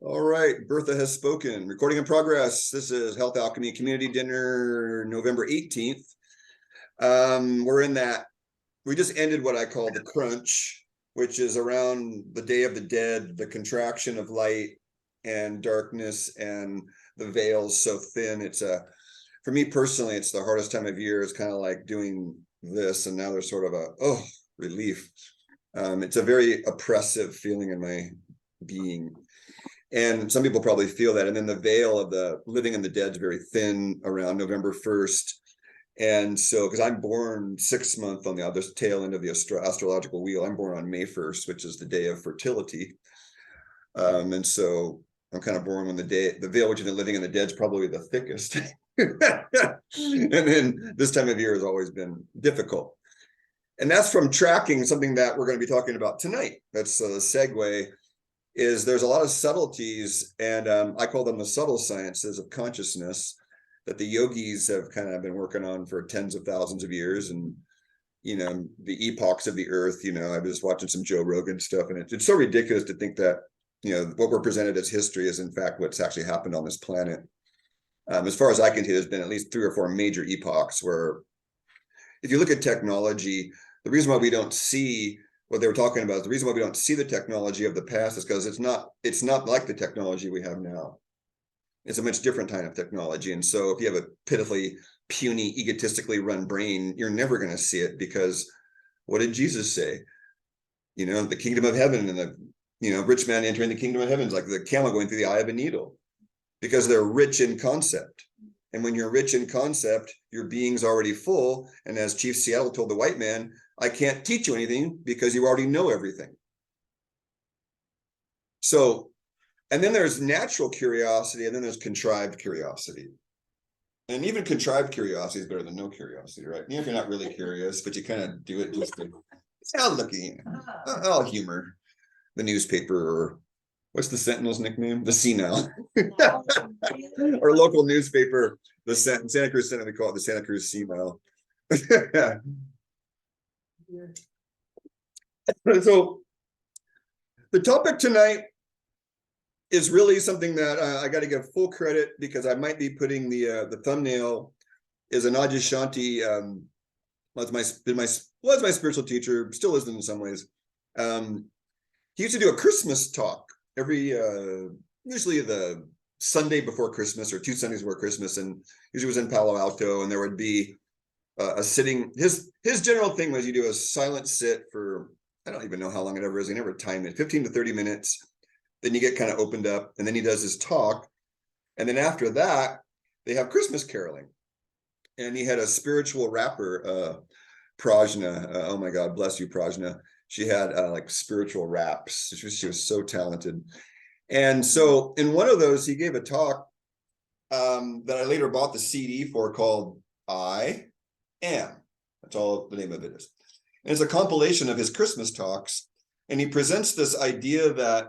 All right, Bertha has spoken. Recording in progress. This is Health Alchemy Community Dinner, November 18th. We're in that, we just ended what I call the crunch, which is around the Day of the Dead, the contraction of light and darkness, and the veil's so thin. For me personally, it's the hardest time of year. It's kind of like doing this, and now there's sort of relief. It's a very oppressive feeling in my being. And some people probably feel that. And then the veil of the living in the dead is very thin around November 1st. And so, because I'm born 6th month on the other tail end of the astrological wheel, I'm born on May 1st, which is the day of fertility. And so I'm kind of born when the veil, which is living in the dead, is probably the thickest. And then this time of year has always been difficult. And that's from tracking something that we're going to be talking about tonight. That's a segue. There's a lot of subtleties, and I call them the subtle sciences of consciousness that the yogis have kind of been working on for tens of thousands of years. And, the epochs of the earth, I was watching some Joe Rogan stuff, and it's so ridiculous to think that, what we're presented as history is in fact what's actually happened on this planet. As far as I can see, there's been at least 3 or 4 major epochs where, if you look at technology, the reason why we don't see what they were talking about, the reason why we don't see the technology of the past is because it's not like the technology we have now. It's a much different kind of technology. And so if you have a pitifully puny, egotistically run brain, you're never going to see it, because what did Jesus say? The kingdom of heaven and the rich man entering the kingdom of heaven is like the camel going through the eye of a needle, because they're rich in concept. And when you're rich in concept, your being's already full. And as Chief Seattle told the white man, I can't teach you anything because you already know everything. So, and then there's natural curiosity, and then there's contrived curiosity. And even contrived curiosity is better than no curiosity, right? Even if you're not really curious, but you kind of do it just to, I'll humor the newspaper, or what's the Sentinel's nickname? The Senile. Our local newspaper, the Santa Cruz Sentinel, we call it the Santa Cruz Senile. So the topic tonight is really something that I got to give full credit, because I might be putting the thumbnail is an Adyashanti, was my spiritual teacher, still is in some ways. He used to do a Christmas talk every usually the Sunday before Christmas, or 2 Sundays before Christmas, and usually was in Palo Alto, and there would be a sitting. His general thing was you do a silent sit for, I don't even know how long it ever is. He never timed it, 15 to 30 minutes. Then you get kind of opened up, and then he does his talk. And then after that, they have Christmas caroling. And he had a spiritual rapper, Prajna. Oh my God, bless you, Prajna. She had like spiritual raps. She was so talented. And so in one of those, he gave a talk that I later bought the CD for, called I Am. That's all the name of it is. And it's a compilation of his Christmas talks. And he presents this idea that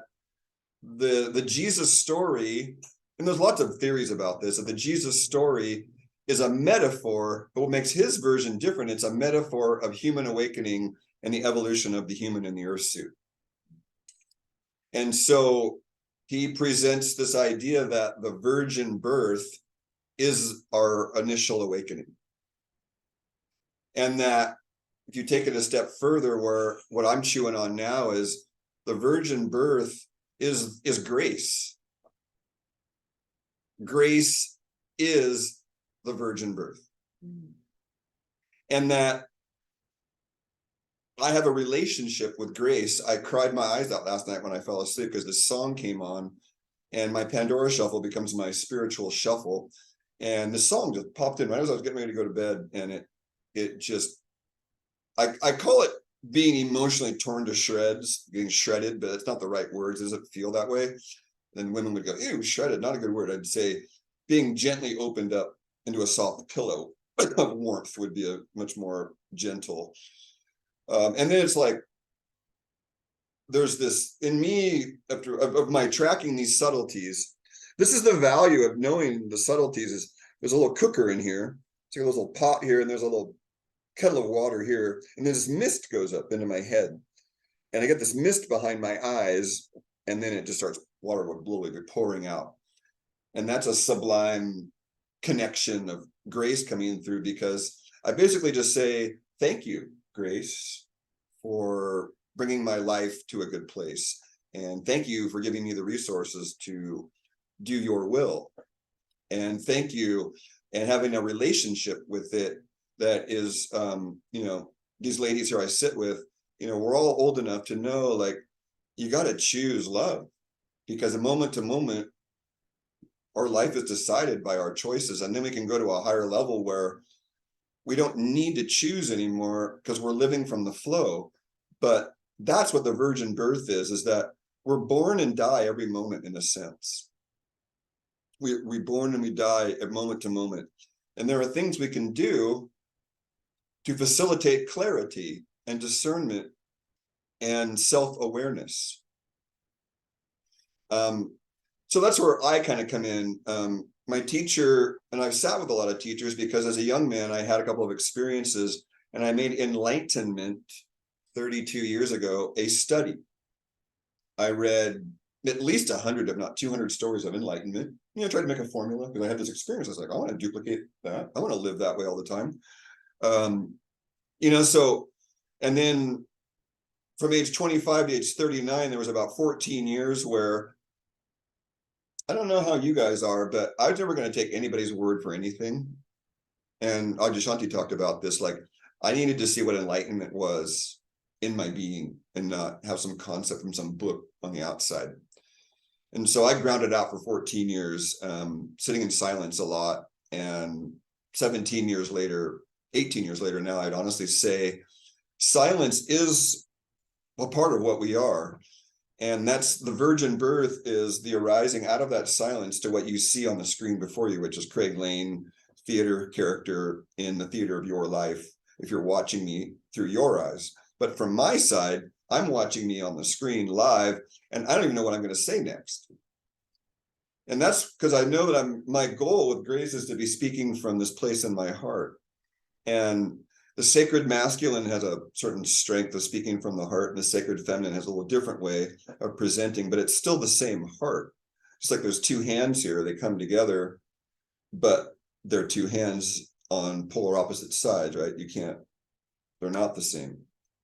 the Jesus story, and there's lots of theories about this, that the Jesus story is a metaphor, but what makes his version different, it's a metaphor of human awakening and the evolution of the human in the earth suit. And so he presents this idea that the virgin birth is our initial awakening. And that if you take it a step further, where what I'm chewing on now is the virgin birth is grace. Grace is the virgin birth. And that I have a relationship with grace. I cried my eyes out last night when I fell asleep, because this song came on, and my Pandora shuffle becomes my spiritual shuffle. And this song just popped in right as I was getting ready to go to bed. And it just, I call it being emotionally torn to shreds, getting shredded, but it's not the right words. Does it feel that way? Then women would go, ew, shredded, not a good word. I'd say being gently opened up into a soft pillow of warmth would be a much more gentle. And then it's like, there's this in me, of my tracking these subtleties. This is the value of knowing the subtleties. Is there's a little cooker in here. So there's a little pot here, and there's a little kettle of water here, and this mist goes up into my head, and I get this mist behind my eyes, and then it just starts, water would literally be pouring out. And that's a sublime connection of grace coming through, because I basically just say, thank you, grace, for bringing my life to a good place. And thank you for giving me the resources to do your will. And thank you, and having a relationship with it that is, you know, these ladies here I sit with, you know, we're all old enough to know, like, you got to choose love, because a moment to moment, our life is decided by our choices. And then we can go to a higher level where we don't need to choose anymore because we're living from the flow. But that's what the virgin birth is that we're born and die every moment, in a sense. We born and we die at moment to moment. And there are things we can do to facilitate clarity and discernment and self-awareness. So that's where I kind of come in. My teacher, and I've sat with a lot of teachers because as a young man, I had a couple of experiences, and I made enlightenment 32 years ago a study. I read at least 100, if not 200 stories of enlightenment. You know, I tried to make a formula because I had this experience. I was like, I want to duplicate that. I want to live that way all the time. You know, so, and then from age 25 to age 39, there was about 14 years where, I don't know how you guys are, but I was never going to take anybody's word for anything. And Adyashanti talked about this, like, I needed to see what enlightenment was in my being and not have some concept from some book on the outside. And so I grounded out for 14 years, sitting in silence a lot. And 17 years later, 18 years later now, I'd honestly say silence is a part of what we are. And that's the virgin birth, is the arising out of that silence to what you see on the screen before you, which is Craig Lane, theater character in the theater of your life, if you're watching me through your eyes. But from my side, I'm watching me on the screen live, and I don't even know what I'm going to say next. And that's because I know that my goal with grace is to be speaking from this place in my heart. And the sacred masculine has a certain strength of speaking from the heart, and the sacred feminine has a little different way of presenting, but it's still the same heart. Just like there's two hands here, they come together, but they're two hands on polar opposite sides, right? You can't, they're not the same.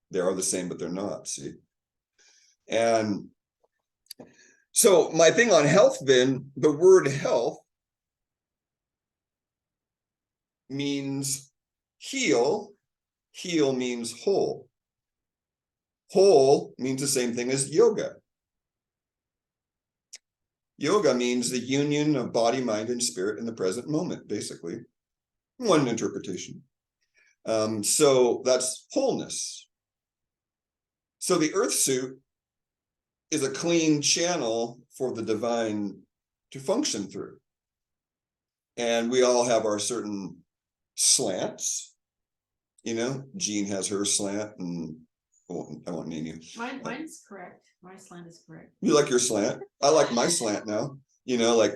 They are the same, but they're not, see? And so my thing on health, then, the word health means heal. Heal means whole. Whole means the same thing as yoga. Yoga means the union of body, mind, and spirit in the present moment, basically. One interpretation. So that's wholeness. So the earth suit is a clean channel for the divine to function through. And we all have our certain slants. You know, Jean has her slant, and I won't name you. Mine's correct. My slant is correct. You like your slant? I like my slant now. You know, like,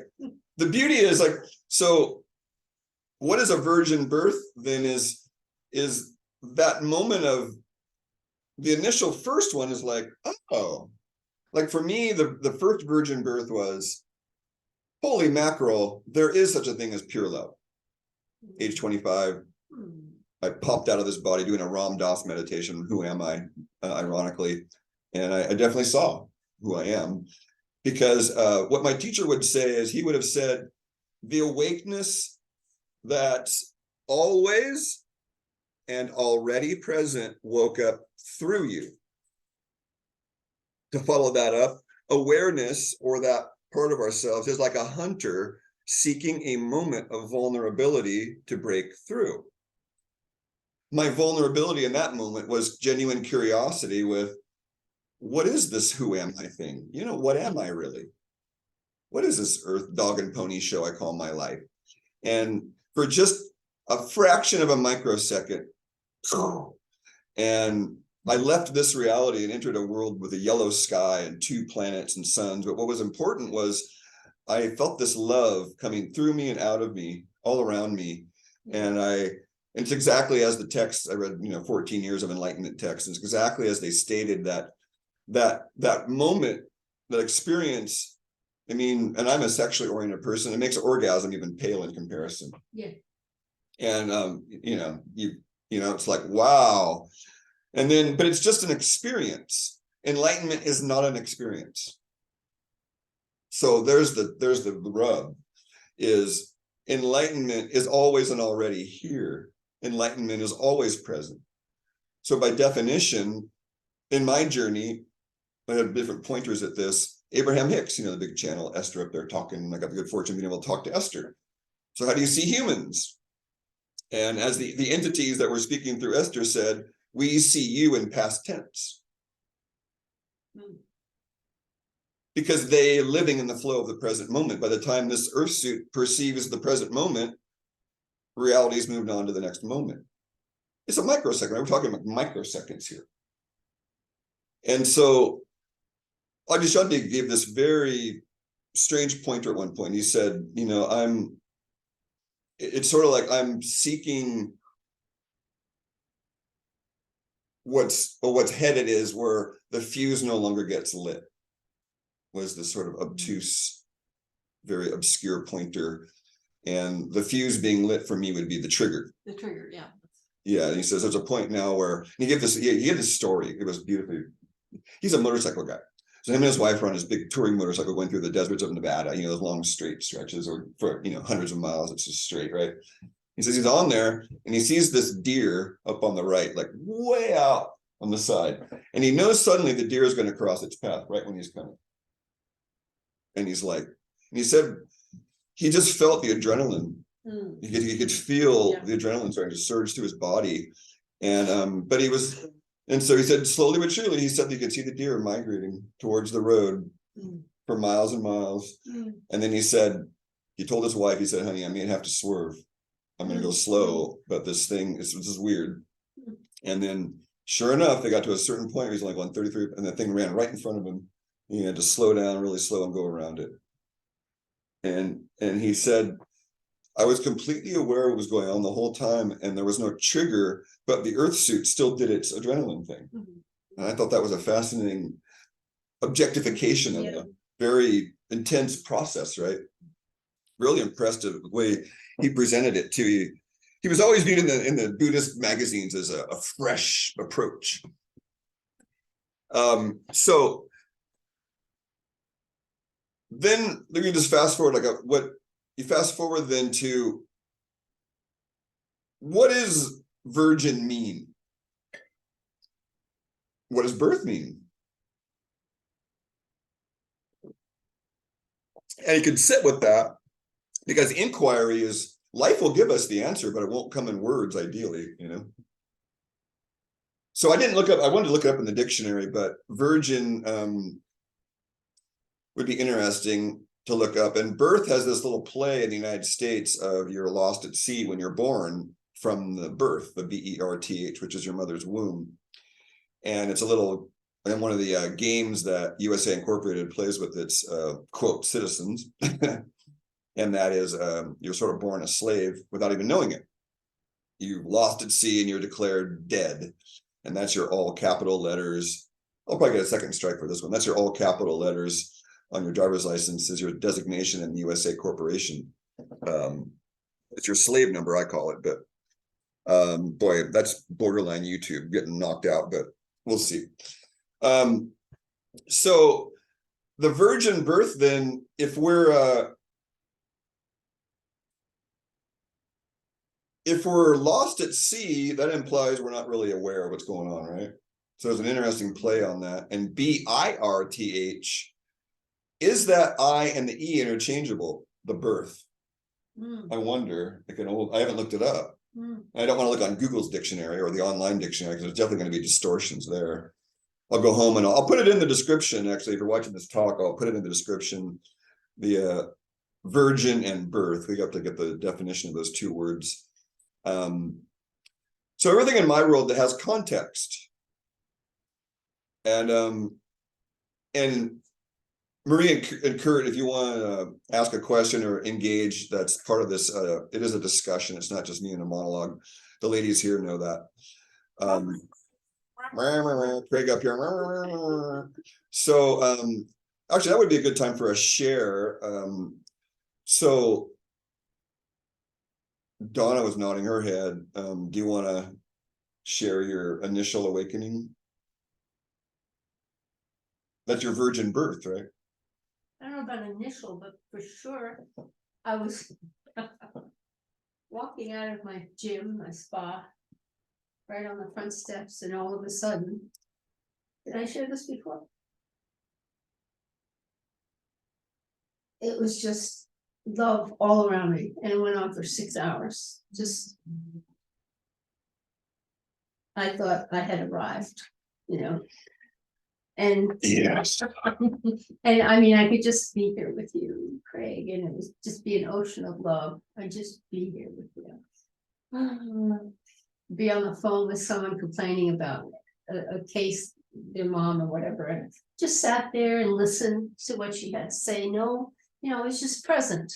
the beauty is, like, so what is a virgin birth then is that moment of the initial first one is like, oh, like for me, the first virgin birth was, holy mackerel, there is such a thing as pure love. Age 25, I popped out of this body doing a Ram Dass meditation. Who am I? Ironically. And I definitely saw who I am, because what my teacher would say is, he would have said, the awakeness that's always and already present woke up through you. To follow that up, awareness, or that part of ourselves, is like a hunter seeking a moment of vulnerability to break through. My vulnerability in that moment was genuine curiosity with, what is this who am I thing? You know, what am I really? What is this earth dog and pony show I call my life? And for just a fraction of a microsecond, and I left this reality and entered a world with a yellow sky and 2 planets and suns. But what was important was I felt this love coming through me and out of me, all around me. And it's exactly as the text I read, 14 years of enlightenment text. It's exactly as they stated that moment that experience, I mean, and I'm a sexually oriented person, it makes orgasm even pale in comparison. Yeah. And it's like, wow. And then, but it's just an experience. Enlightenment is not an experience. So there's the rub, is enlightenment is always and already here. Enlightenment is always present. So by definition, in my journey, I have different pointers at this. Abraham Hicks, the big channel, Esther up there talking. I got the good fortune of being able to talk to Esther. So how do you see humans? And as the entities that were speaking through Esther said, we see you in past tense. Because they are living in the flow of the present moment. By the time this earth suit perceives the present moment, reality's moved on to the next moment. It's a microsecond. We're talking about microseconds here. And so Adyashanti gave this very strange pointer at one point. He said, it's sort of like I'm seeking what's headed is where the fuse no longer gets lit, was this sort of obtuse, very obscure pointer. And the fuse being lit for me would be the trigger. The trigger, yeah. Yeah, and he says there's a point now where he gave this story. It was beautifully. He's a motorcycle guy. So him and his wife are on his big touring motorcycle going through the deserts of Nevada, those long straight stretches, or for hundreds of miles, it's just straight, right? He says he's on there and he sees this deer up on the right, like way out on the side. And he knows suddenly the deer is going to cross its path right when he's coming. And he said he just felt the adrenaline. He could feel the adrenaline starting to surge through his body. And and so he said, slowly but surely, he said that he could see the deer migrating towards the road for miles and miles. And then he told his wife, he said, honey, I may have to swerve. I'm going to go slow, but this is weird. And then sure enough, they got to a certain point where he's only going 33 and the thing ran right in front of him. He had to slow down really slow and go around it. And he said, I was completely aware what was going on the whole time, and there was no trigger, but the earth suit still did its adrenaline thing. And I thought that was a fascinating objectification of a very intense process, right? Really impressed with the way he presented it too. He was always viewed in the Buddhist magazines as a fresh approach. So then let me just fast forward, you fast forward then to, what does virgin mean? What does birth mean? And you can sit with that, because inquiry is, life will give us the answer, but it won't come in words, ideally, So I wanted to look it up in the dictionary, but virgin would be interesting to look up. And birth has this little play in the United States of you're lost at sea when you're born from the birth, the BERTH, which is your mother's womb. And it's and one of the games that USA Incorporated plays with its quote citizens. And that is you're sort of born a slave without even knowing it. You're lost at sea and you're declared dead. And that's your all capital letters. I'll probably get a second strike for this one. That's your all capital letters on your driver's license, is your designation in the USA Corporation. It's your slave number, I call it, but boy, that's borderline YouTube getting knocked out, but we'll see. So the virgin birth, then, if we're lost at sea, that implies we're not really aware of what's going on, right? So there's an interesting play on that. And BIRTH, is that I and the E interchangeable? The birth. I wonder. I haven't looked it up. I don't want to look on Google's dictionary or the online dictionary, because there's definitely going to be distortions there. I'll go home and I'll put it in the description. Actually, if you're watching this talk, I'll put it in the description. The virgin and birth. We have to get the definition of those two words. So everything in my world that has context, and Marie and Kurt, if you want to ask a question or engage, that's part of this. It is a discussion. It's not just me in a monologue. The ladies here know that. Craig up here. So Actually, that would be a good time for a share. So Donna was nodding her head. Do you want to share your initial awakening? That's your virgin birth, right? I don't know about initial, but for sure, I was walking out of my gym, my spa, right on the front steps, and all of a sudden, did I share this before? It was just love all around me, and it went on for 6 hours. Just, I thought I had arrived, you know. And Yes. and I mean, I could just be here with you, Craig, and it was just be an ocean of love. I'd just be here with you. Be on the phone with someone complaining about a case, their mom or whatever, and just sat there and listened to what she had to say. No, you know, it was just present.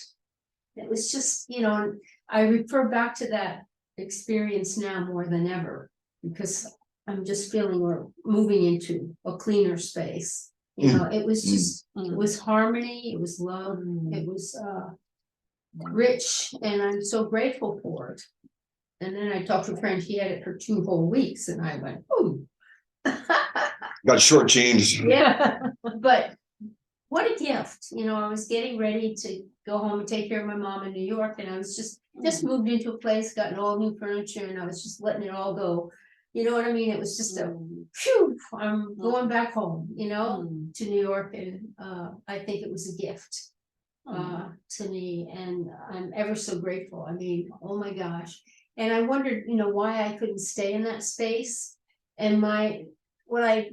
It was just, you know, I refer back to that experience now more than ever, because I'm just feeling we're moving into a cleaner space. You know, it was just, it was harmony, it was love, it was rich, and I'm so grateful for it. And then I talked to a friend, he had it for 2 whole weeks, and I went, ooh. Got shortchanged. Yeah, but what a gift. You know, I was getting ready to go home and take care of my mom in New York, and I was just moved into a place, gotten all new furniture, and I was just letting it all go. You know what I mean? It was just a phew, I'm going back home, you know, to New York, and I think it was a gift to me, and I'm ever so grateful. I mean, oh my gosh. And I wondered, you know, why I couldn't stay in that space. And what I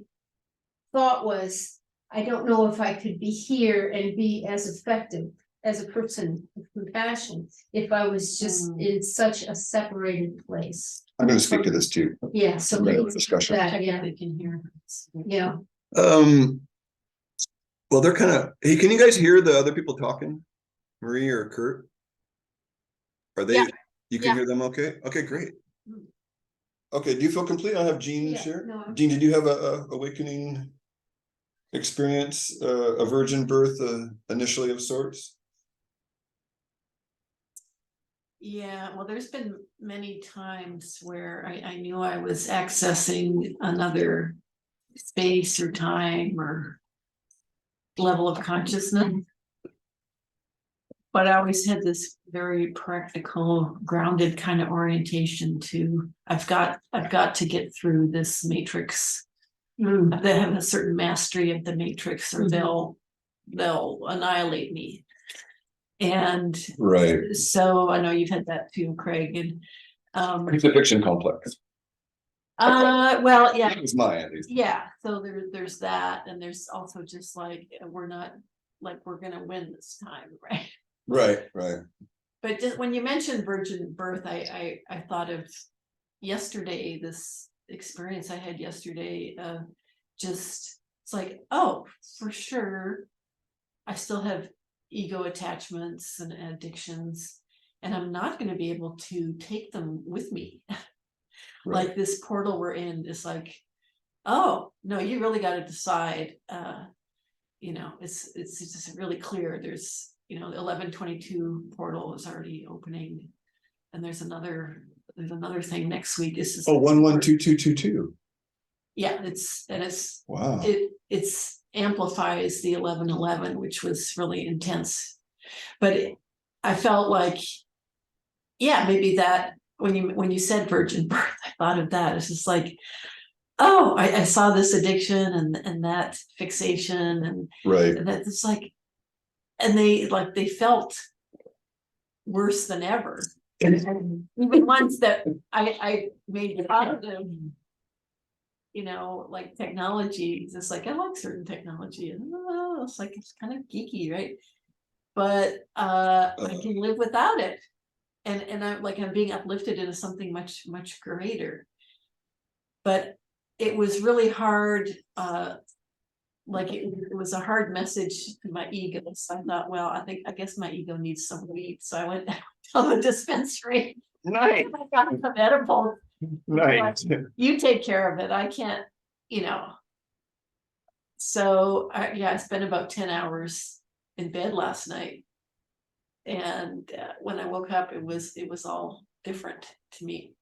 thought was, I don't know if I could be here and be as effective as a person of compassion if I was just in such a separated place. I'm going to speak to this too. Yeah, so Regular discussion. yeah, They can hear. yeah. Well, they're kind of, hey, can you guys hear the other people talking? Marie or Kurt? Are they, you can hear them okay? Okay, great. Okay, do you feel complete? I'll have Jean share. No, Jean, did you have a awakening experience, a virgin birth initially of sorts? Yeah, well, there's been many times where I knew I was accessing another space or time or level of consciousness. But I always had this very practical, grounded kind of orientation to I've got to get through this matrix. They have a certain mastery of the matrix, or they'll annihilate me. And Right. so I know you've had that too, Craig. And Crucifixion complex. well, yeah, That was mine at least. yeah. So there's that, and there's also just like we're not like we're gonna win this time, right? Right. But just when you mentioned virgin birth, I thought of yesterday, this experience I had yesterday. Just it's like, oh, for sure, I still have ego attachments and addictions, and I'm not going to be able to take them with me. Right. Like this portal we're in is like, oh no, you really got to decide. You know, it's just really clear. There's, you know, the 1122 portal is already opening, and there's another thing next week. This is 112222. Yeah, it's wow. It's amplifies the 1111, which was really intense. But I felt like, yeah, maybe that when you said virgin birth, I thought of that. It's just like, oh, I saw this addiction and that fixation and right. And that's like, and they felt worse than ever. And even ones that I made positive, you know, like technology, just like I like certain technology, and it's like it's kind of geeky, right? But I can live without it, and I'm being uplifted into something much greater. But it was really hard. Like it was a hard message to my ego. So I thought, well, I guess my ego needs some weed. So I went to the dispensary. Nice. I got some edibles. Nice. You take care of it. I can't, you know. So I spent about 10 hours in bed last night. And when I woke up, it was all different to me.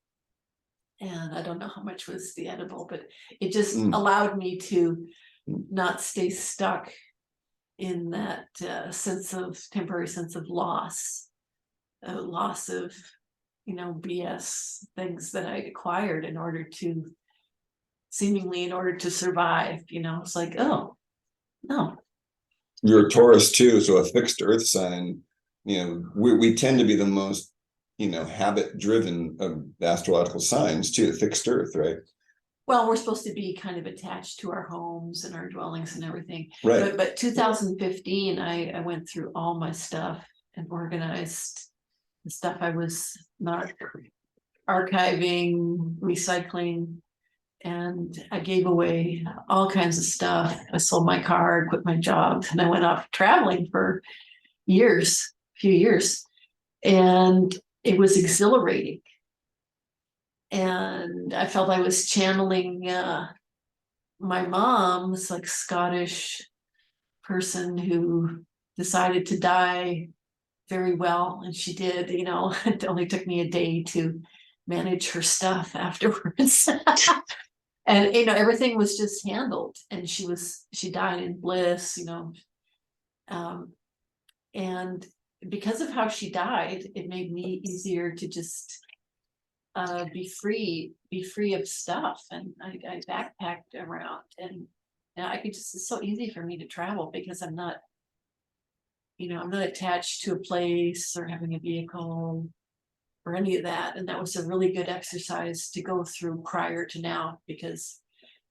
And I don't know how much was the edible, but it just allowed me to not stay stuck in that temporary sense of loss of, BS things that I acquired in order to survive. It's like, oh, no. You're a Taurus too, so a fixed earth sign, we tend to be the most, habit driven of the astrological signs too, the fixed earth, right? Well, we're supposed to be kind of attached to our homes and our dwellings and everything. Right. But 2015, I went through all my stuff and organized the stuff I was not archiving, recycling, and I gave away all kinds of stuff. I sold my car, quit my job, and I went off traveling for a few years, and it was exhilarating. And I felt I was channeling my mom's like Scottish person who decided to die very well, and she did. It only took me a day to manage her stuff afterwards. And everything was just handled, and she died in bliss. And because of how she died, it made me easier to just be free of stuff. And I backpacked around, and I could just, it's so easy for me to travel because I'm not attached to a place or having a vehicle or any of that. And that was a really good exercise to go through prior to now, because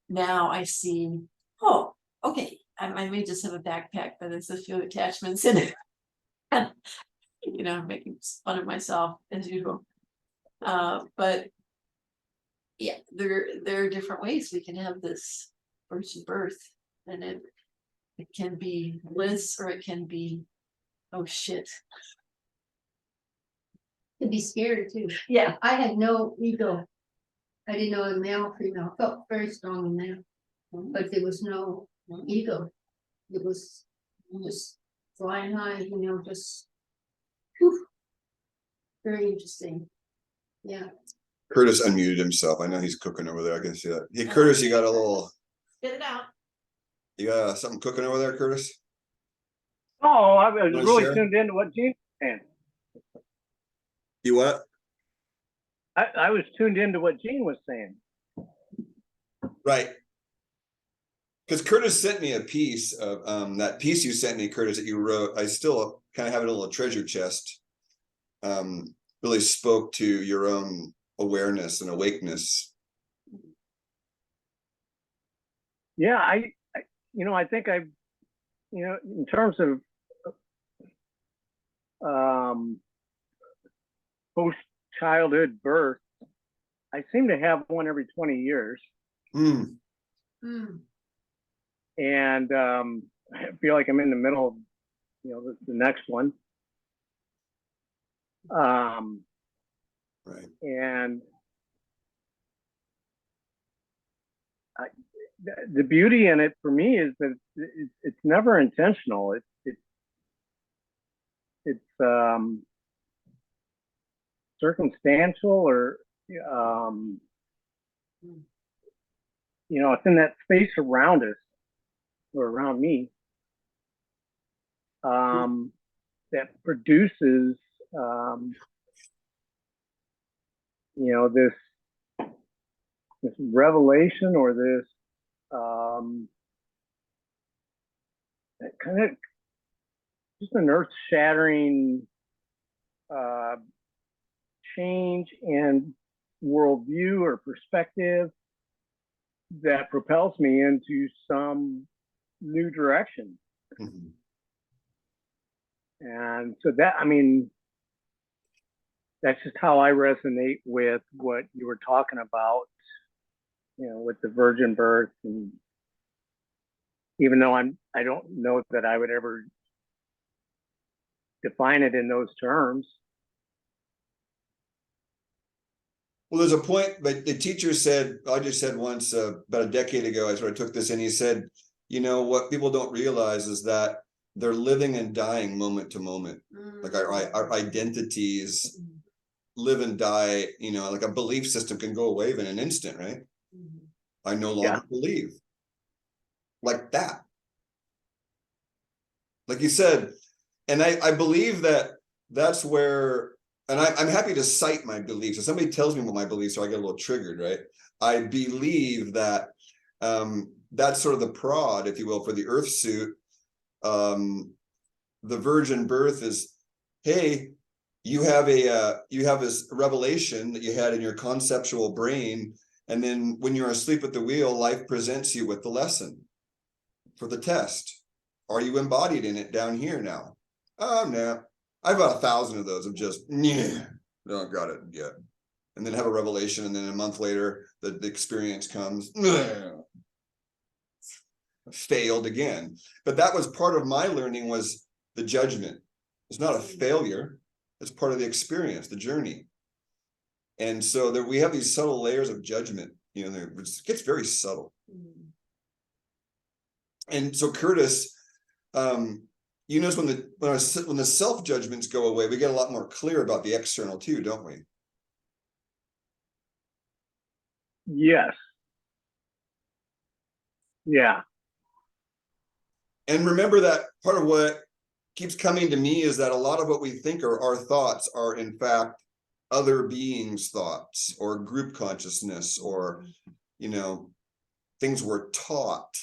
now I see, oh, okay, I may just have a backpack, but there's a few attachments in it. Making fun of myself as usual. But yeah, there are different ways we can have this virgin birth, and it can be bliss, or it can be, oh shit. To be scared too. Yeah. I had no ego. I didn't know a male or female. I felt very strong in there, but there was no ego. It was just flying high, just whew, very interesting. Yeah. Curtis unmuted himself. I know he's cooking over there. I can see that. Hey, Curtis, you got Spit it out. you got something cooking over there, Curtis? Oh, I was Wanna really share? tuned into what Gene was saying. You what? I was tuned into what Gene was saying. Right. Because Curtis sent me a piece of that piece you sent me, Curtis, that you wrote. I still kind of have it in a little treasure chest. Really spoke to your own awareness and awakeness. Yeah, I think in terms of post-childhood birth, I seem to have one every 20 years. Mm. And I feel like I'm in the middle of, the next one. Right. And the beauty in it for me is that it's never intentional. It's circumstantial, or it's in that space around us or around me that produces this revelation, or this kind of just an earth-shattering change in worldview or perspective that propels me into some new direction. Mm-hmm. And so that's just how I resonate with what you were talking about, with the virgin birth. And even though I don't know that I would ever define it in those terms. Well, there's a point, but the teacher said, I just said once about a decade ago, I sort of took this, and he said, you know, what people don't realize is that they're living and dying moment to moment. Like our identities live and die, you know, like a belief system can go away in an instant, right? I no longer believe. Like that. Like you said, and I believe that that's where, and I'm happy to cite my beliefs. If somebody tells me what my beliefs are, I get a little triggered, right? I believe that that's sort of the prod, if you will, for the earth suit. The virgin birth is, hey, you have this revelation that you had in your conceptual brain, and then when you're asleep at the wheel, life presents you with the lesson for the test. Are you embodied in it down here now? Oh, no. I have about 1,000 of those of just, yeah, don't got it yet. And then have a revelation, and then a month later, the experience comes, failed again. But that was part of my learning, was the judgment. It's not a failure. It's part of the experience, the journey. And so there, we have these subtle layers of judgment, you know, it gets very subtle. And so Curtis, you notice when the self judgments go away, we get a lot more clear about the external too, don't we? Yes. Yeah. And remember that part of what keeps coming to me is that a lot of what we think are our thoughts are in fact other beings' thoughts, or group consciousness, or, you know, things we're taught.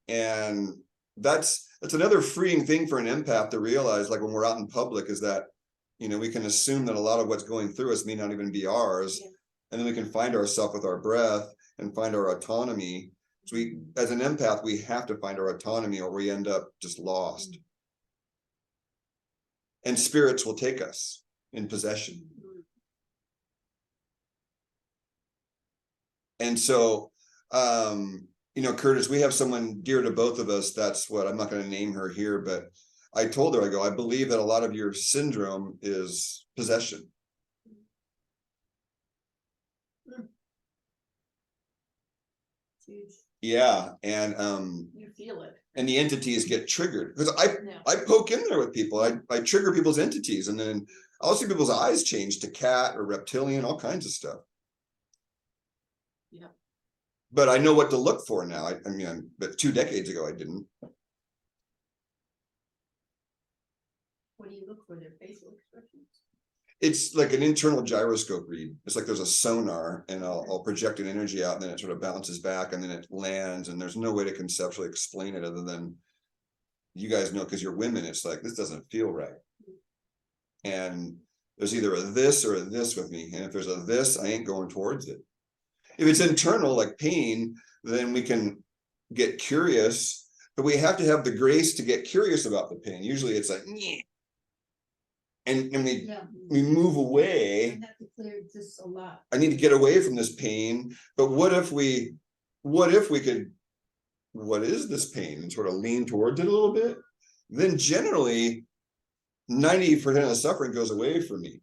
And that's another freeing thing for an empath to realize, like when we're out in public, is that, you know, we can assume that a lot of what's going through us may not even be ours. And then we can find ourselves with our breath and find our autonomy. So we, as an empath, we have to find our autonomy, or we end up just lost. And spirits will take us in possession. And so, you know, Curtis, we have someone dear to both of us. That's what, I'm not going to name her here, but I told her, I go, I believe that a lot of your syndrome is possession. Huge. Yeah. And You feel it. and the entities get triggered, because I poke in there with people. I trigger people's entities, and then I'll see people's eyes change to cat or reptilian, all kinds of stuff. Yeah. But I know what to look for now. I mean, but 2 decades ago, I didn't. What do you look for? Their facial expressions? It's like an internal gyroscope read. It's like there's a sonar, and I'll project an energy out, and then it sort of bounces back, and then it lands, and there's no way to conceptually explain it other than, you guys know, because you're women, it's like, this doesn't feel right. And there's either a this or a this with me. And if there's a this, I ain't going towards it. If it's internal, like pain, then we can get curious, but we have to have the grace to get curious about the pain. Usually it's like, and we move away. I have to clear this a lot. I need to get away from this pain. But what if we could, what is this pain, and sort of lean towards it a little bit? Then generally 90% of the suffering goes away from me.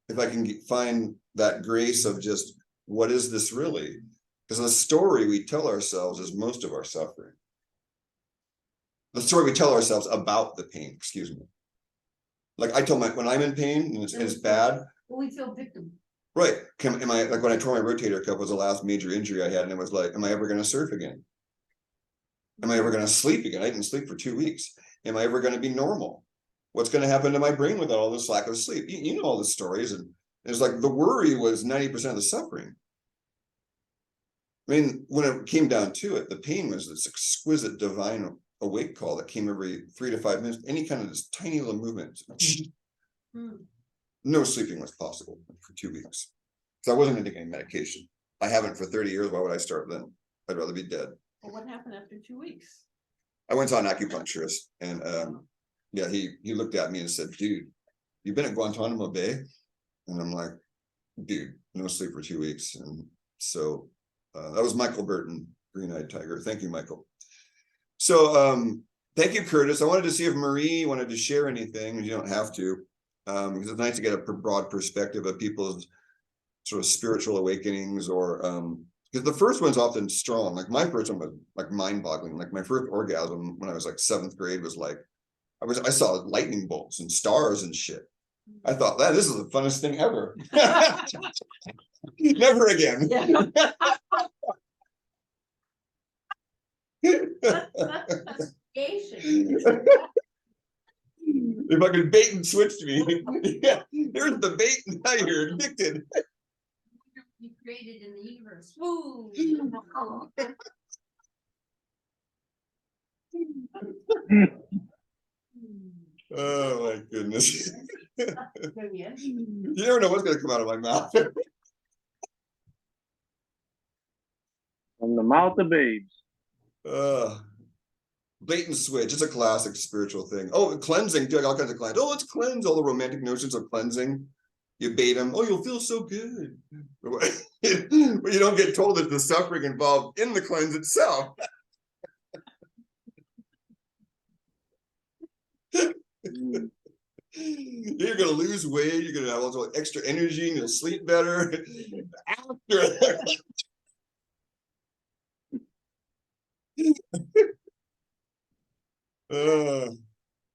If I can find that grace of just, what is this really? Because the story we tell ourselves is most of our suffering. The story we tell ourselves about the pain, excuse me. Like I tell when I'm in pain and it's bad. Well, we feel victim. Right. Am I, like when I tore my rotator cuff was the last major injury I had, and it was like, am I ever going to surf again? Am I ever going to sleep again? I didn't sleep for 2 weeks. Am I ever going to be normal? What's going to happen to my brain without all this lack of sleep? You know all the stories, and it's like the worry was 90% of the suffering. I mean, when it came down to it, the pain was this exquisite divine awake call that came every 3 to 5 minutes. Any kind of this tiny little movement. No sleeping was possible for 2 weeks. because I wasn't taking any medication. I haven't for 30 years. Why would I start then? I'd rather be dead. Well, what happened after 2 weeks? I went to an acupuncturist, and yeah, he looked at me and said, "Dude, you've been at Guantanamo Bay?" And I'm like, "Dude, no sleep for 2 weeks." And so that was Michael Burton, Green-Eyed Tiger. Thank you, Michael. So thank you, Curtis. I wanted to see if Marie wanted to share anything. You don't have to, because it's nice to get a broad perspective of people's sort of spiritual awakenings or because the first one's often strong. Like my first one was like mind-boggling. Like my first orgasm when I was like 7th grade was like, I saw lightning bolts and stars and shit. I thought that this is the funnest thing ever. Never again. Yeah. If I could bait and switch me, yeah, here's the bait, and now you're addicted. You created in the universe. Woo! Oh my goodness. Yeah. You never know what's gonna come out of my mouth. From the mouth of babes. Bait and switch. It's a classic spiritual thing. Oh, cleansing, doing all kinds of cleanse. Oh, let's cleanse all the romantic notions of cleansing. You bait them. Oh, you'll feel so good. But you don't get told that the suffering involved in the cleanse itself. You're gonna lose weight. You're gonna have all this extra energy, and you'll sleep better after.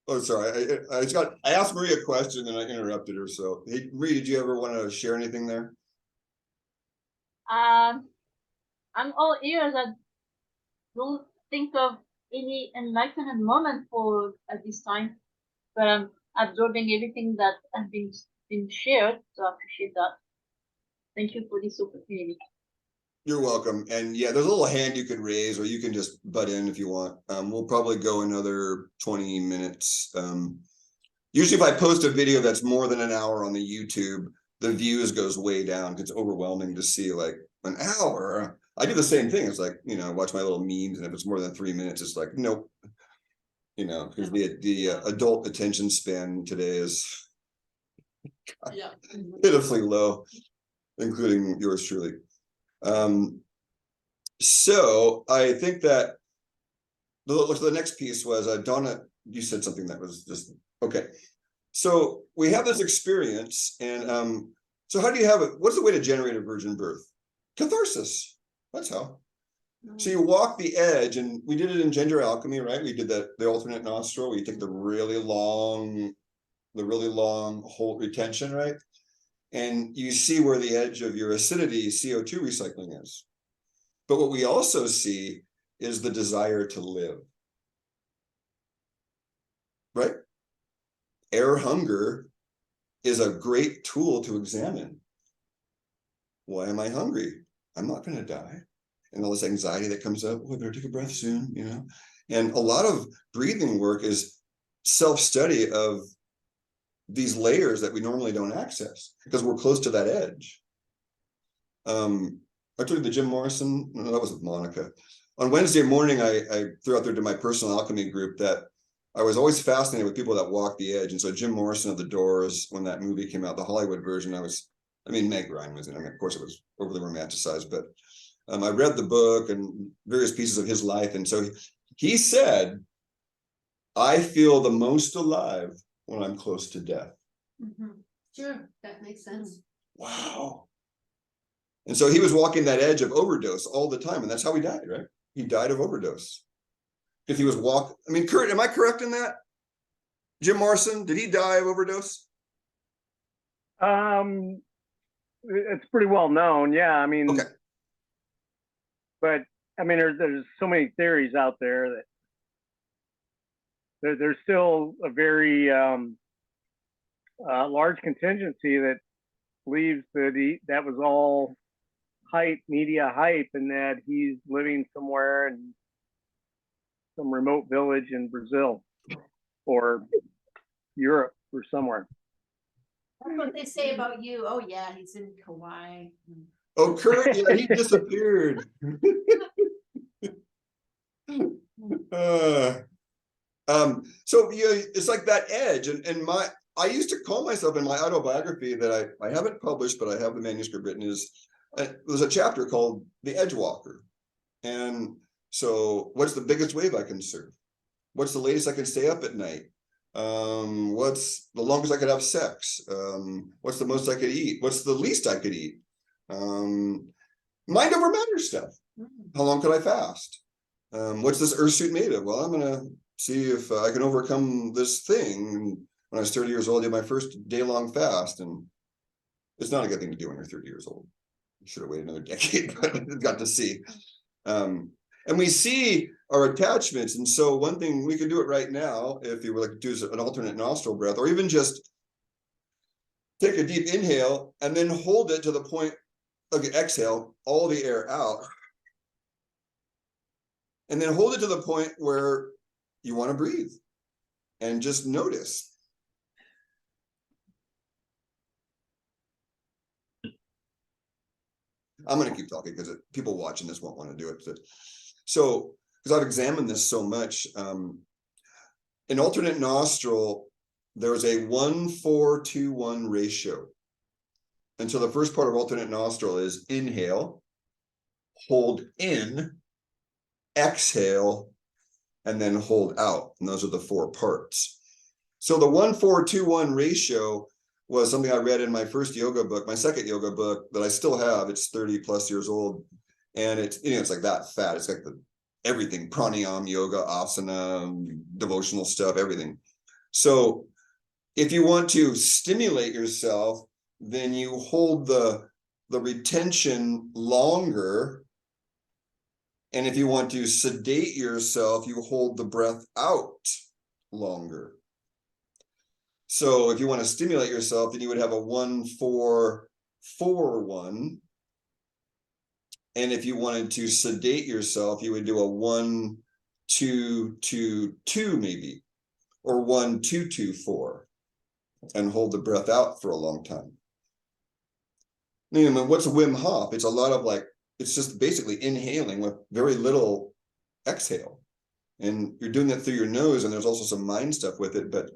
Oh, sorry. I asked Marie a question and I interrupted her. So, hey, Marie, did you ever want to share anything there? I'm all ears. I don't think of any enlightenment moment for at this time, but I'm absorbing everything that has been shared. So I appreciate that. Thank you for this opportunity. You're welcome. And yeah, there's a little hand you could raise, or you can just butt in if you want. We'll probably go another 20 minutes. Usually if I post a video that's more than an hour on the YouTube, the views goes way down. It's overwhelming to see like an hour. I do the same thing. It's like, I watch my little memes, and if it's more than 3 minutes, it's like, nope. Because the adult attention span today is Yeah. pitifully low, including yours truly. So I think that the next piece was Donna, you said something that was just okay. So we have this experience, and so how do you have it? What's the way to generate a virgin birth? Catharsis. That's how. So you walk the edge, and we did it in gender alchemy, right? We did that, the alternate nostril, where you take the really long whole retention, right? And you see where the edge of your acidity CO2 recycling is. But what we also see is the desire to live, right? Air hunger is a great tool to examine. Why am I hungry? I'm not going to die. And all this anxiety that comes up, oh, I better take a breath soon, And a lot of breathing work is self-study of these layers that we normally don't access because we're close to that edge. I told the Jim Morrison, no, that was with Monica. On Wednesday morning, I threw out there to my personal alchemy group that I was always fascinated with people that walk the edge. And so Jim Morrison of The Doors, when that movie came out, the Hollywood version, Meg Ryan was in it. Of course, it was overly romanticized, but I read the book and various pieces of his life. And so he said, I feel the most alive when I'm close to death. Mm-hmm. Sure, that makes sense. Wow. And so he was walking that edge of overdose all the time. And that's how he died, right? He died of overdose. Because he was Kurt, am I correct in that? Jim Morrison, did he die of overdose? It's pretty well known. Yeah. Okay. But there's so many theories out there that there's still a very large contingency that believes that was all hype, media hype, and that he's living somewhere in some remote village in Brazil or Europe or somewhere. That's what they say about you. Oh yeah, he's in Kauai. Oh, Kurt, yeah, he disappeared. So it's like that edge, and I used to call myself in my autobiography that I haven't published, but I have the manuscript written, there's a chapter called The Edge Walker. And so what's the biggest wave I can surf? What's the latest I can stay up at night? What's the longest I could have sex? What's the most I could eat? What's the least I could eat? Mind over matter stuff. How long could I fast? What's this earth suit made of? Well, I'm gonna see if I can overcome this thing. And when I was 30 years old, I did my first day-long fast, and it's not a good thing to do when you're 30 years old. You should have waited another decade, but got to see. And we see our attachments. And so one thing, we could do it right now, if you were like to do an alternate nostril breath, or even just take a deep inhale and then hold it to the point, okay, exhale all the air out. And then hold it to the point where you want to breathe and just notice. I'm going to keep talking because people watching this won't want to do it. So, because I've examined this so much, in alternate nostril, there's a 1-4-2-1 ratio. And so the first part of alternate nostril is inhale, hold in, exhale, and then hold out. And those are the 4 parts. So the 1-4-2-1 ratio was something I read in my first yoga book, my second yoga book that I still have. It's 30 plus years old. And it's, it's like that fat. It's like everything, pranayama, yoga, asana, devotional stuff, everything. So if you want to stimulate yourself, then you hold the retention longer. And if you want to sedate yourself, you hold the breath out longer. So if you want to stimulate yourself, then you would have a 1-4-4-1. And if you wanted to sedate yourself, you would do a 1-2-2-2 maybe, or 1-2-2-4, and hold the breath out for a long time. What's Wim Hof? It's a lot of it's just basically inhaling with very little exhale. And you're doing that through your nose, and there's also some mind stuff with it, but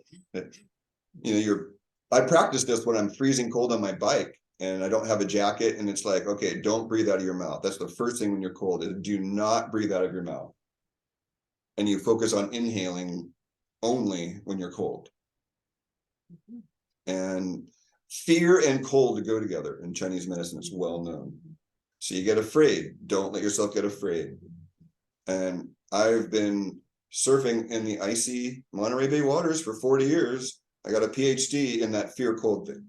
I practice this when I'm freezing cold on my bike and I don't have a jacket, and it's like, okay, don't breathe out of your mouth. That's the first thing when you're cold, is do not breathe out of your mouth. And you focus on inhaling only when you're cold. And fear and cold go together in Chinese medicine. It's well known. So you get afraid. Don't let yourself get afraid. And I've been surfing in the icy Monterey Bay waters for 40 years. I got a PhD in that fear cold thing.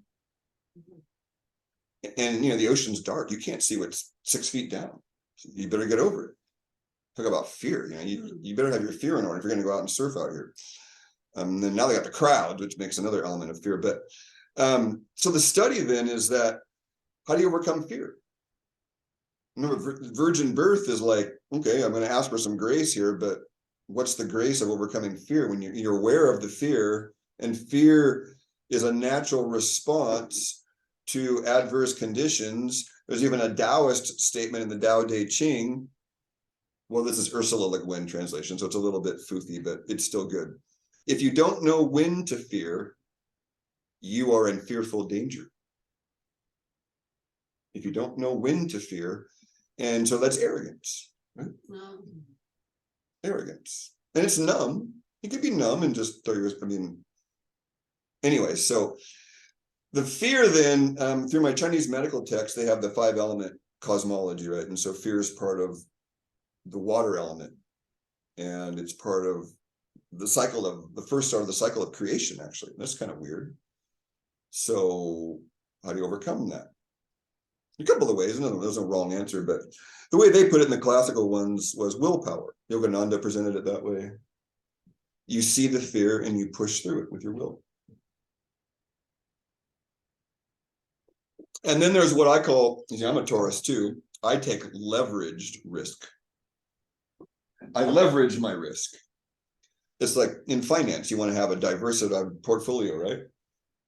And the ocean's dark. You can't see what's 6 feet down. So you better get over it. Talk about fear. You better have your fear in order if you're going to go out and surf out here. Then now they got the crowd, which makes another element of fear. But so the study then is that, how do you overcome fear? Remember, virgin birth is like, okay, I'm going to ask for some grace here, but what's the grace of overcoming fear? When you're aware of the fear, and fear is a natural response to adverse conditions. There's even a Taoist statement in the Tao Te Ching. Well, this is Ursula Le Guin translation, so it's a little bit foofy, but it's still good. If you don't know when to fear, you are in fearful danger. If you don't know when to fear, and so that's arrogance, right? Arrogance. And it's numb. It could be numb and just throw your, anyway, so the fear then, through my Chinese medical text, they have the 5-element cosmology, right? And so fear is part of the water element, and it's part of the cycle of the first start of the cycle of creation, actually. That's kind of weird. So how do you overcome that? A couple of ways. There's no wrong answer, but the way they put it in the classical ones was willpower. Yogananda presented it that way. You see the fear and you push through it with your will. And then there's what I call, I'm a Taurus too, I take leveraged risk. I leverage my risk. It's like in finance, you want to have a diversified portfolio, right?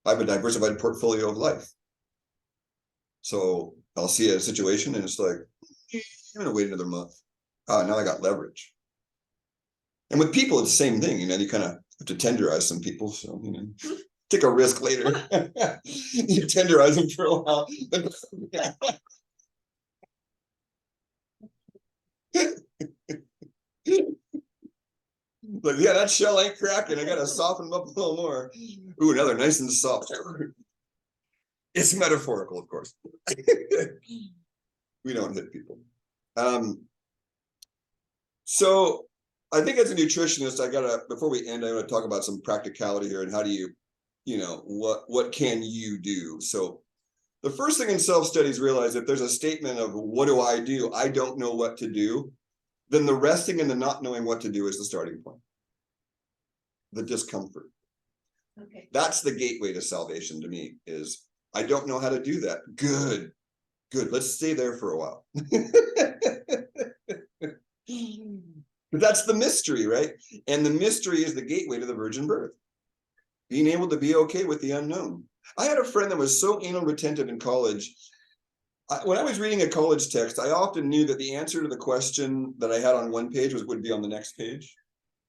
I have a diversified portfolio of life. So I'll see a situation and it's like, I'm going to wait another month. Now I got leverage. And with people, it's the same thing. You kind of have to tenderize some people. So, take a risk later. You tenderize them for a while. Like, yeah, that shell ain't cracking. I got to soften them up a little more. Ooh, now they're nice and soft. It's metaphorical, of course. We don't hit people. So I think as a nutritionist, before we end, I want to talk about some practicality here and how do you know, what can you do? So the first thing in self-studies realize if there's a statement of what do? I don't know what to do, then the resting and the not knowing what to do is the starting point. The discomfort. Okay. That's the gateway to salvation to me is I don't know how to do that. Good. Let's stay there for a while. But that's the mystery, right? And the mystery is the gateway to the virgin birth. Being able to be okay with the unknown. I had a friend that was so anal retentive in college. When I was reading a college text, I often knew that the answer to the question that I had on one page would be on the next page.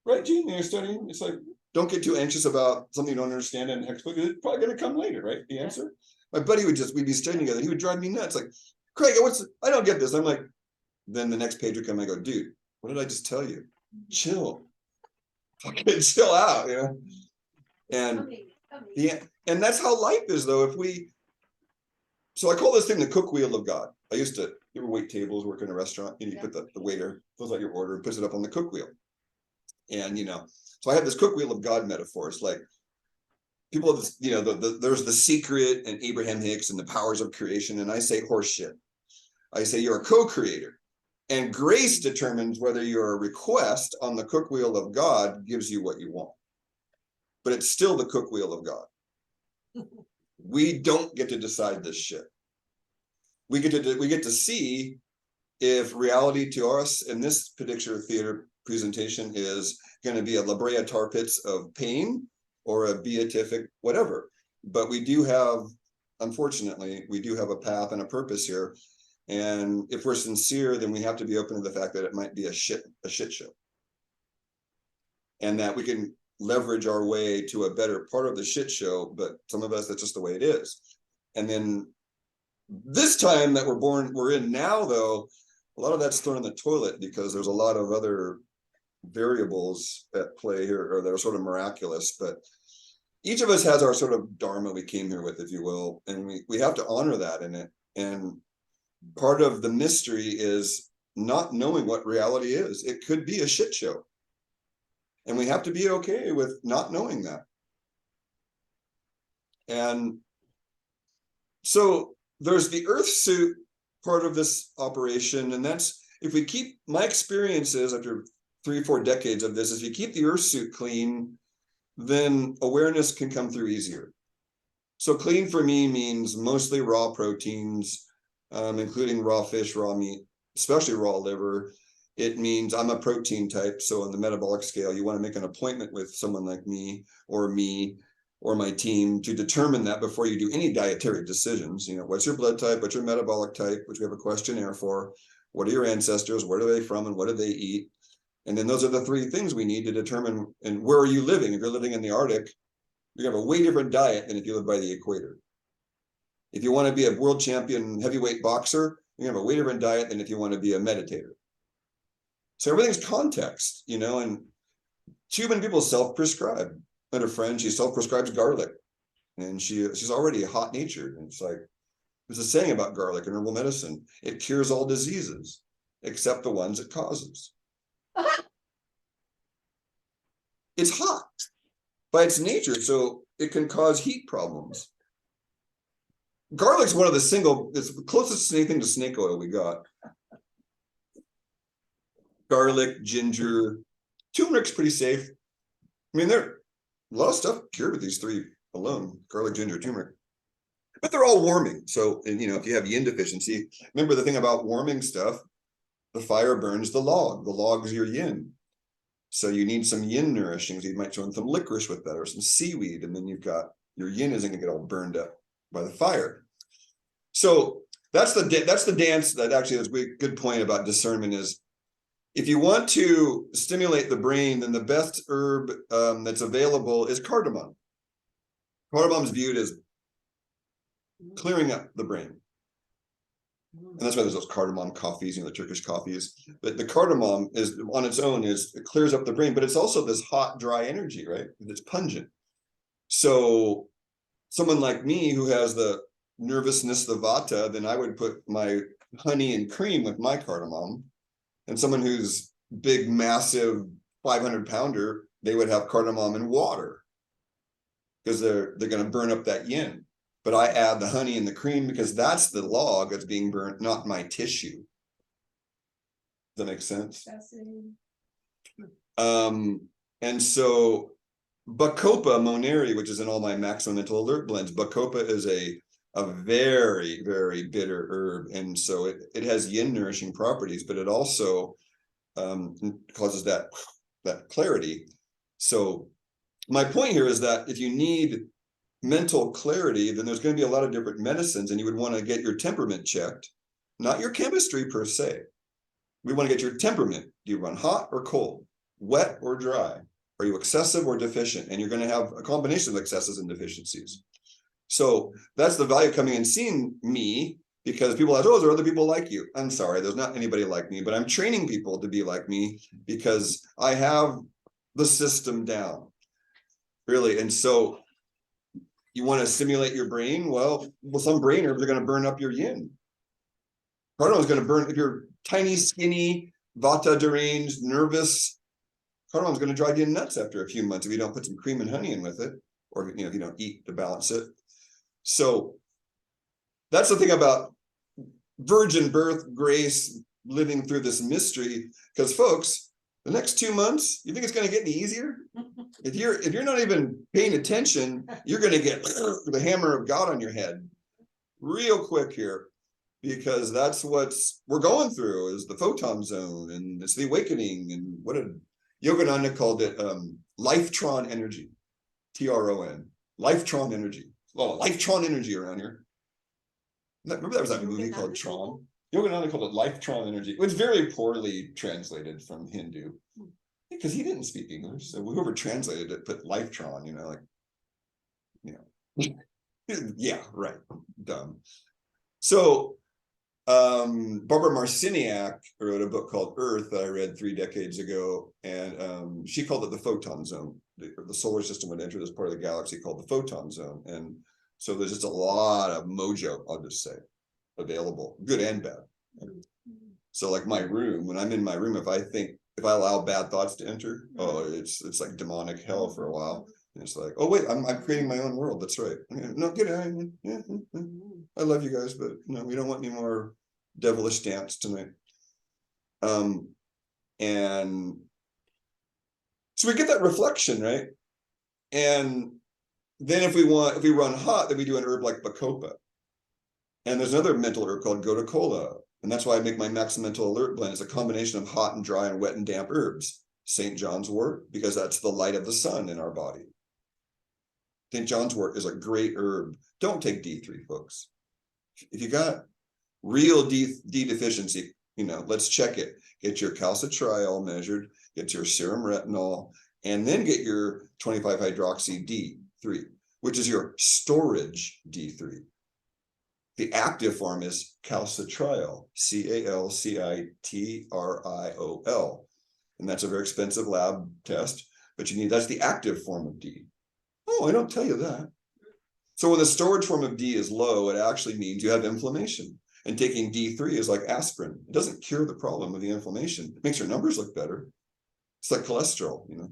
Right, Gene? You're studying. It's like, don't get too anxious about something you don't understand in a textbook. It's probably going to come later, right? The answer. My buddy we'd be studying together. He would drive me nuts. Like, Craig, I don't get this. I'm like, then the next page would come. I go, dude, what did I just tell you? Chill. Fucking chill out, you know? And and that's how life is, though. So I call this thing the cook wheel of God. I used to, you ever wait tables, work in a restaurant, and you put the waiter fills out your order and puts it up on the cook wheel. And, you know, so I have this cook wheel of God metaphors, like people, you know, there's The Secret and Abraham Hicks and the powers of creation. And I say horseshit. I say you're a co-creator. And grace determines whether your request on the cook wheel of God gives you what you want. But it's still the cook wheel of God. We don't get to decide this shit. We get to see if reality to us in this particular theater presentation is going to be a La Brea tar pits of pain or a beatific whatever. But we do have, unfortunately, we do have a path and a purpose here. And if we're sincere, then we have to be open to the fact that it might be a shit show. And that we can leverage our way to a better part of the shit show, but some of us, that's just the way it is. And then this time that we're in now, though, a lot of that's thrown in the toilet because there's a lot of other variables at play here, or that are sort of miraculous. But each of us has our sort of dharma we came here with, if you will, and we have to honor that in it. And part of the mystery is not knowing what reality is. It could be a shit show. And we have to be okay with not knowing that. And so there's the earth suit part of this operation. And that's, if we keep, my experiences after 3 or 4 decades of this, is if you keep the earth suit clean, then awareness can come through easier. So clean for me means mostly raw proteins, including raw fish, raw meat, especially raw liver. It means I'm a protein type. So on the metabolic scale, you want to make an appointment with someone like me or my team to determine that before you do any dietary decisions. You know, what's your blood type? What's your metabolic type? Which we have a questionnaire for. What are your ancestors? Where are they from? And what do they eat? And then those are the 3 things we need to determine. And where are you living? If you're living in the Arctic, you have a way different diet than if you live by the equator. If you want to be a world champion heavyweight boxer, you have a way different diet than if you want to be a meditator. So everything's context, you know, and Cuban people self-prescribe. I had a friend, she self-prescribes garlic, and she's already hot-natured. And it's like, there's a saying about garlic in herbal medicine: it cures all diseases except the ones it causes. It's hot by its nature, so it can cause heat problems. Garlic's one of it's the closest thing to snake oil we got. Garlic, ginger, turmeric's pretty safe. I mean, there's a lot of stuff cured with these 3 alone: garlic, ginger, turmeric. But they're all warming. So, and, you know, if you have yin deficiency, remember the thing about warming stuff, the fire burns the log. The log is your yin. So you need some yin nourishing. So you might throw in some licorice with that or some seaweed. And then you've got, your yin isn't going to get all burned up by the fire. So that's the dance that actually is a good point about discernment is, if you want to stimulate the brain, then the best herb that's available is cardamom. Cardamom is viewed as clearing up the brain. And that's why there's those cardamom coffees, you know, the Turkish coffees. But the cardamom is on its own, it clears up the brain, but it's also this hot, dry energy, right? It's pungent. So someone like me who has the nervousness, the vata, then I would put my honey and cream with my cardamom, and someone who's big, massive 500-pounder, they would have cardamom and water because they're going to burn up that yin. But I add the honey and the cream because that's the log that's being burnt, not my tissue. Does that make sense? And so Bacopa moneri, which is in all my maximum mental alert blends, Bacopa is a very, very bitter herb. And so it has yin nourishing properties, but it also causes that clarity. So my point here is that if you need mental clarity, then there's going to be a lot of different medicines, and you would want to get your temperament checked, not your chemistry per se. We want to get your temperament. Do you run hot or cold, wet or dry? Are you excessive or deficient? And you're going to have a combination of excesses and deficiencies. So that's the value of coming and seeing me, because people ask, oh, there are other people like you. I'm sorry, there's not anybody like me, but I'm training people to be like me because I have the system down, really. And so you want to stimulate your brain? Well, some brain herbs are going to burn up your yin. Cardamom is going to burn, if you're tiny, skinny, vata deranged, nervous, cardamom is going to drive you nuts after a few months if you don't put some cream and honey in with it, or if you don't eat to balance it. So that's the thing about virgin birth, grace, living through this mystery. Because folks, the next 2 months, you think it's going to get any easier? If you're not even paying attention, you're going to get the hammer of God on your head real quick here, because that's what's we're going through is the photon zone, and it's the awakening. And what did Yogananda called it? Lifetron energy, TRON, Lifetron energy. Well, Lifetron energy around here. Remember that was that movie called Tron? Yogananda called it Lifetron energy. It was very poorly translated from Hindu because he didn't speak English. So whoever translated it put Lifetron, yeah, right. Dumb. So Barbara Marciniak wrote a book called Earth that I read 3 decades ago, and she called it the photon zone. The solar system would enter this part of the galaxy called the photon zone. And so there's just a lot of mojo, I'll just say, available, good and bad. So like my room, when I'm in my room, if I allow bad thoughts to enter, it's like demonic hell for a while. And it's like, oh wait, I'm creating my own world. That's right. No, get out. Yeah, I love you guys, but no, we don't want any more devilish dance tonight. And so we get that reflection, right? And then if we run hot, then we do an herb like Bacopa. And there's another mental herb called Gotacola. And that's why I make my Max Mental Alert blend. It's a combination of hot and dry and wet and damp herbs. St. John's wort, because that's the light of the sun in our body. St. John's wort is a great herb. Don't take D3, folks. If you got real D deficiency, let's check it. Get your calcitriol measured, get your serum retinol, and then get your 25-hydroxy D3, which is your storage D3. The active form is calcitriol, CALCITRIOL. And that's a very expensive lab test, but that's the active form of D. Oh, I don't tell you that. So when the storage form of D is low, it actually means you have inflammation. And taking D3 is like aspirin. It doesn't cure the problem of the inflammation. It makes your numbers look better. It's like cholesterol, You're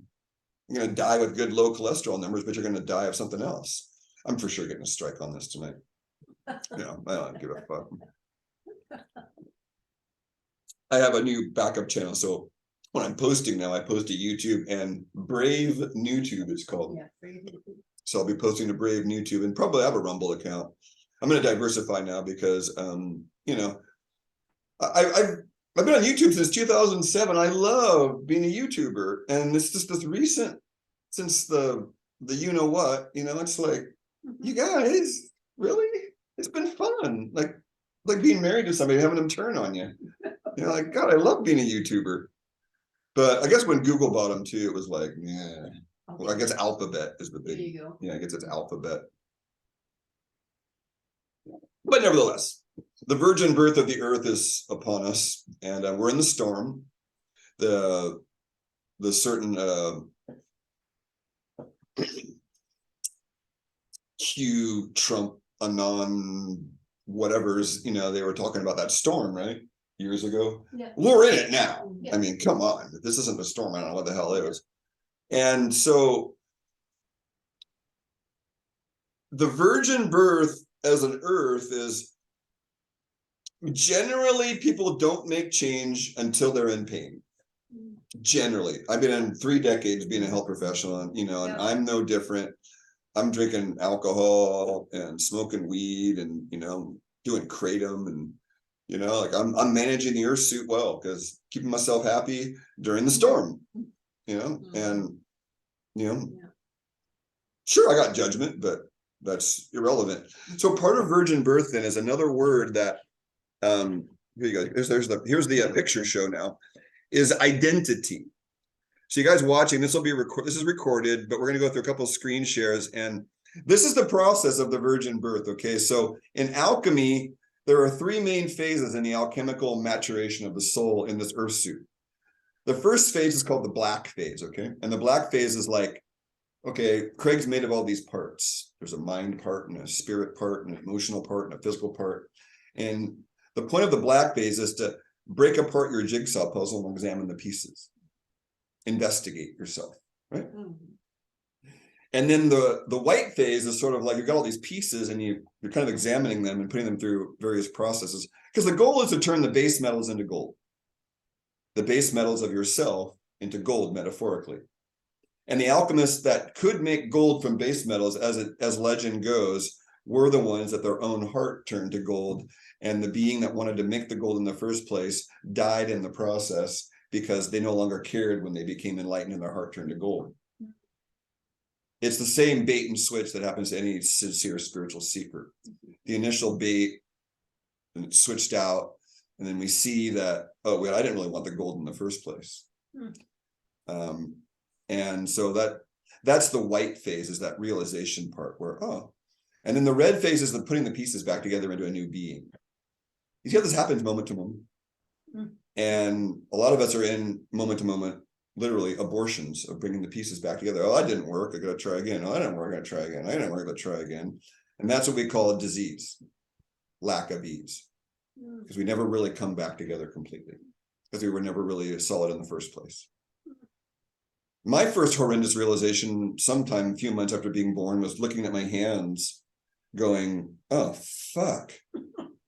going to die with good low cholesterol numbers, but you're going to die of something else. I'm for sure getting a strike on this tonight. I don't give a fuck. I have a new backup channel. So when I'm posting now, I post to YouTube and Brave NewTube, it's called. Yeah, Brave NewTube. So I'll be posting to Brave NewTube and probably have a Rumble account. I'm going to diversify now because, I've been on YouTube since 2007. I love being a YouTuber, and it's just this recent, since the it's like, you guys, really? It's been fun. Like being married to somebody, having them turn on you. Like, God, I love being a YouTuber. But I guess when Google bought them too, it was like, yeah. Okay. Well, I guess Alphabet is the big. There you go. Yeah, I guess it's Alphabet. But nevertheless, the virgin birth of the earth is upon us, and we're in the storm. The certain Q Trump Anon whatever's, they were talking about that storm, right? Years ago. Yeah. We're in it now. Yeah. I mean, come on. If this isn't a storm, I don't know what the hell it is. And so the virgin birth as an earth is generally people don't make change until they're in pain. Generally, I've been in 3 decades being a health professional, and and I'm no different. I'm drinking alcohol and smoking weed and doing kratom and like I'm managing the earth suit well because keeping myself happy during the storm, and sure, I got judgment, but that's irrelevant. So part of virgin birth then is another word that here you go. Here's the picture show now, is identity. So you guys watching, this is recorded, but we're going to go through a couple of screen shares, and this is the process of the virgin birth. Okay, so in alchemy, there are 3 main phases in the alchemical maturation of the soul in this earth suit. The first phase is called the black phase. Okay, and the black phase is like, okay, Craig's made of all these parts. There's a mind part and a spirit part and an emotional part and a physical part, and the point of the black phase is to break apart your jigsaw puzzle and examine the pieces. Investigate yourself, right? And then the white phase is sort of like you've got all these pieces and you're kind of examining them and putting them through various processes, because the goal is to turn the base metals into gold, the base metals of yourself into gold, metaphorically. And the alchemists that could make gold from base metals, as legend goes, were the ones that their own heart turned to gold, and the being that wanted to make the gold in the first place died in the process, because they no longer cared when they became enlightened and their heart turned to gold. It's the same bait and switch that happens to any sincere spiritual seeker. The initial bait, and it switched out, and then we see that, oh, wait, I didn't really want the gold in the first place. And so that's the white phase, is that realization part where, oh, and then the red phase is the putting the pieces back together into a new being. You see how this happens moment to moment? And a lot of us are in moment to moment, literally abortions of bringing the pieces back together. Oh, that didn't work, I gotta try again. Oh, that didn't work, I gotta try again. I didn't work, I gotta try again. And that's what we call a disease, lack of ease, because we never really come back together completely, because we were never really solid in the first place. My first horrendous realization, sometime a few months after being born, was looking at my hands going, oh, fuck,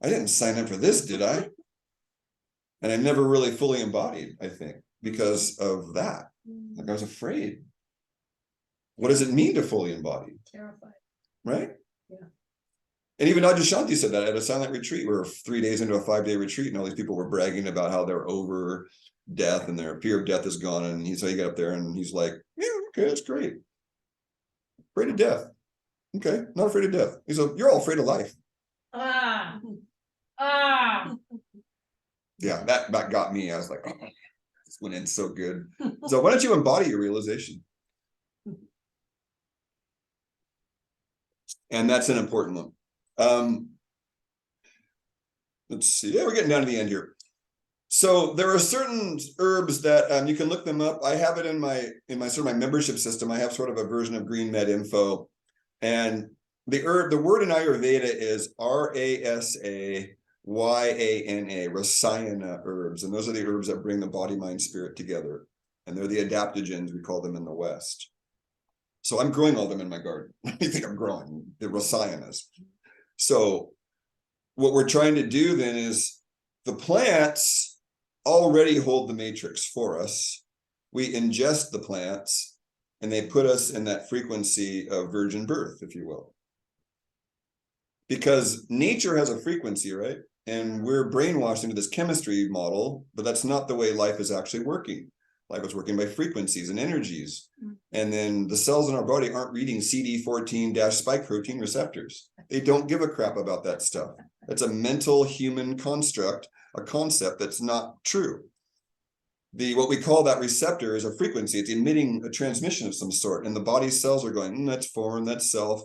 I didn't sign up for this, did I? And I never really fully embodied, I think, because of that. Like, I was afraid. What does it mean to fully embody? Terrified. Right? Yeah. And even Adyashanti said that at a silent retreat. We were 3 days into a 5-day retreat, and all these people were bragging about how they're over death and their fear of death is gone. And he got up there and he's like, yeah, okay, that's great. Afraid of death. Okay, not afraid of death. He said, you're all afraid of life. Yeah, that got me. I was like, oh, this went in so good. So why don't you embody your realization? And that's an important one. Let's see. Yeah, we're getting down to the end here. So there are certain herbs that you can look them up. I have it in my sort of my membership system. I have sort of a version of Green Med Info, and the word in Ayurveda is Rasayana, Rasayana herbs, and those are the herbs that bring the body, mind, spirit together, and they're the adaptogens, we call them in the West. So I'm growing all them in my garden. I think I'm growing the Rasayanas. So what we're trying to do then is, the plants already hold the matrix for us. We ingest the plants and they put us in that frequency of virgin birth, if you will. Because nature has a frequency, right? And we're brainwashed into this chemistry model, but that's not the way life is actually working. Life is working by frequencies and energies. And then the cells in our body aren't reading CD14-spike protein receptors. They don't give a crap about that stuff. It's a mental human construct, a concept that's not true. What we call that receptor is a frequency. It's emitting a transmission of some sort, and the body's cells are going, that's foreign, that's self.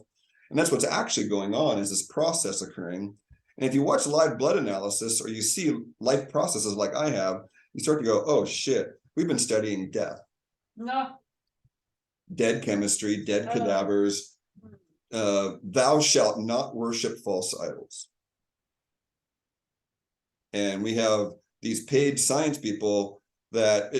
And that's what's actually going on, is this process occurring. And if you watch live blood analysis, or you see life processes like I have, you start to go, oh shit, we've been studying death. No. Dead chemistry, dead cadavers. Thou shalt not worship false idols. And we have these paid science people that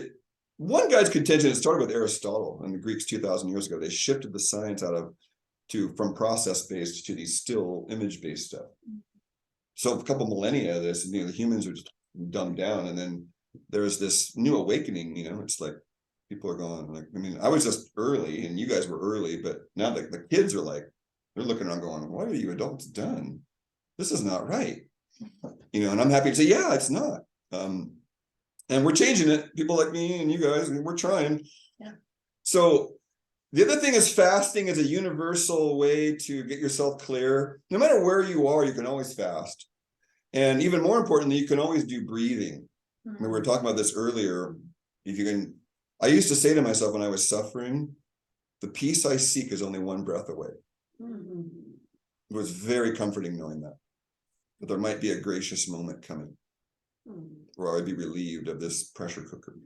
one guy's contention, it started with Aristotle and the Greeks 2,000 years ago. They shifted the science from process-based to these still image-based stuff. So a couple millennia of this, the humans are just dumbed down, and then there's this new awakening. It's like people are going like, I was just early, and you guys were early, but now the kids are like, they're looking around going, "What are you adults done? This is not right." And I'm happy to say, yeah, it's not. And we're changing it. People like me and you guys, we're trying. Yeah. So the other thing is fasting is a universal way to get yourself clear. No matter where you are, you can always fast. And even more importantly, you can always do breathing. We were talking about this earlier. I used to say to myself when I was suffering, the peace I seek is only one breath away. It was very comforting knowing that there might be a gracious moment coming where I'd be relieved of this pressure cooker.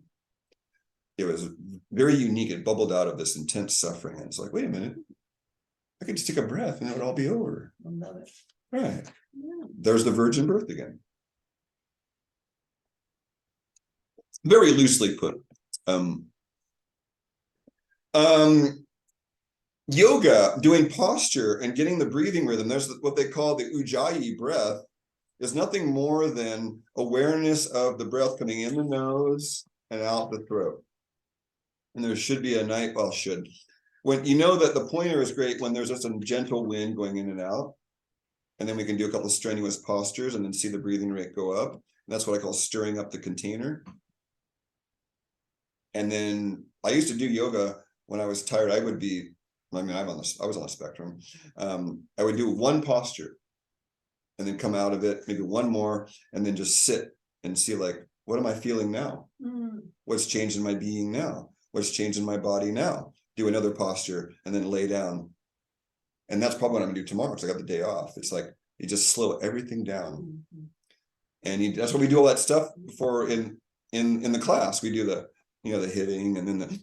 It was very unique. It bubbled out of this intense suffering. And it's like, wait a minute, I could just take a breath and it would all be over. I love it. Right. Yeah. There's the virgin birth again. Very loosely put. Yoga, doing posture and getting the breathing rhythm, there's what they call the ujjayi breath, is nothing more than awareness of the breath coming in the nose and out the throat. And there should be when that the pointer is great when there's just a gentle wind going in and out. And then we can do a couple of strenuous postures and then see the breathing rate go up. And that's what I call stirring up the container. And then I used to do yoga when I was tired. I was on the spectrum. I would do one posture and then come out of it, maybe one more, and then just sit and see, like, what am I feeling now? What's changed in my being now? What's changed in my body now? Do another posture and then lay down. And that's probably what I'm gonna do tomorrow because I got the day off. It's like you just slow everything down. And that's why we do all that stuff before in the class. We do the hitting and then the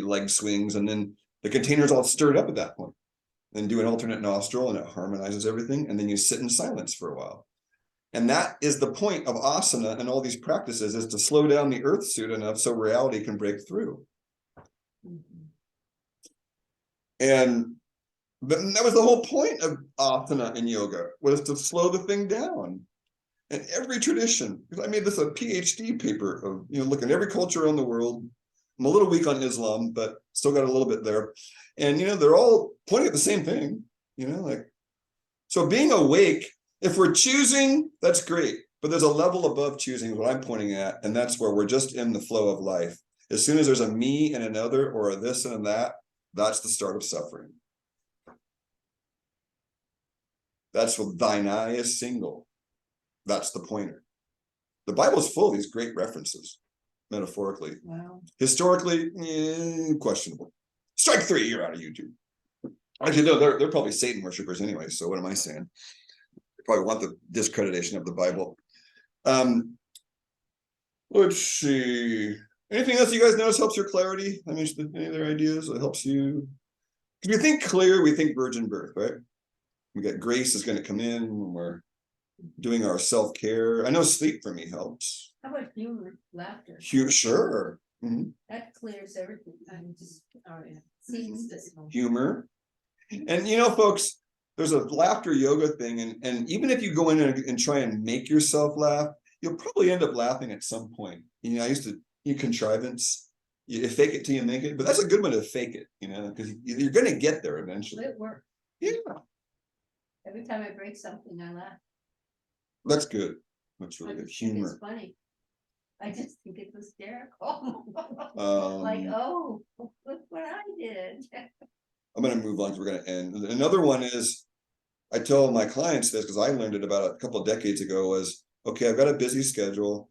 leg swings, and then the container's all stirred up at that point. Then do an alternate nostril and it harmonizes everything, and then you sit in silence for a while. And that is the point of asana and all these practices, is to slow down the earth suit enough so reality can break through. And that was the whole point of asana in yoga, was to slow the thing down. And every tradition, because I made this a PhD paper of, looking at every culture around the world. I'm a little weak on Islam, but still got a little bit there. And, they're all pointing at the same thing, so being awake, if we're choosing, that's great. But there's a level above choosing, what I'm pointing at. And that's where we're just in the flow of life. As soon as there's a me and another, or a this and a that, that's the start of suffering. That's what thine eye is single. That's the pointer. The Bible's full of these great references, metaphorically. Wow. Historically, questionable. Strike 3, you're out of YouTube. Actually, no, they're probably Satan worshipers anyway, so what am I saying? They probably want the discreditation of the Bible. Let's see. Anything else you guys notice helps your clarity? Any other ideas that helps you? Because we think clear, we think virgin birth, right? We got grace is going to come in when we're doing our self-care. I know sleep for me helps. How about humor, laughter? Sure. That clears everything. Seems this one. Humor. And folks, there's a laughter yoga thing, and even if you go in and try and make yourself laugh, you'll probably end up laughing at some point. I used to contrivance. You fake it till you make it, but that's a good one to fake it, because you're going to get there eventually. It worked. Yeah. Every time I break something, I laugh. That's good. That's really good. It's Humor. funny. I just think it's hysterical. Like, oh, look what I did. I'm going to move on because we're going to end. Another one is, I tell my clients this because I learned it about a couple of decades ago, was, okay, I've got a busy schedule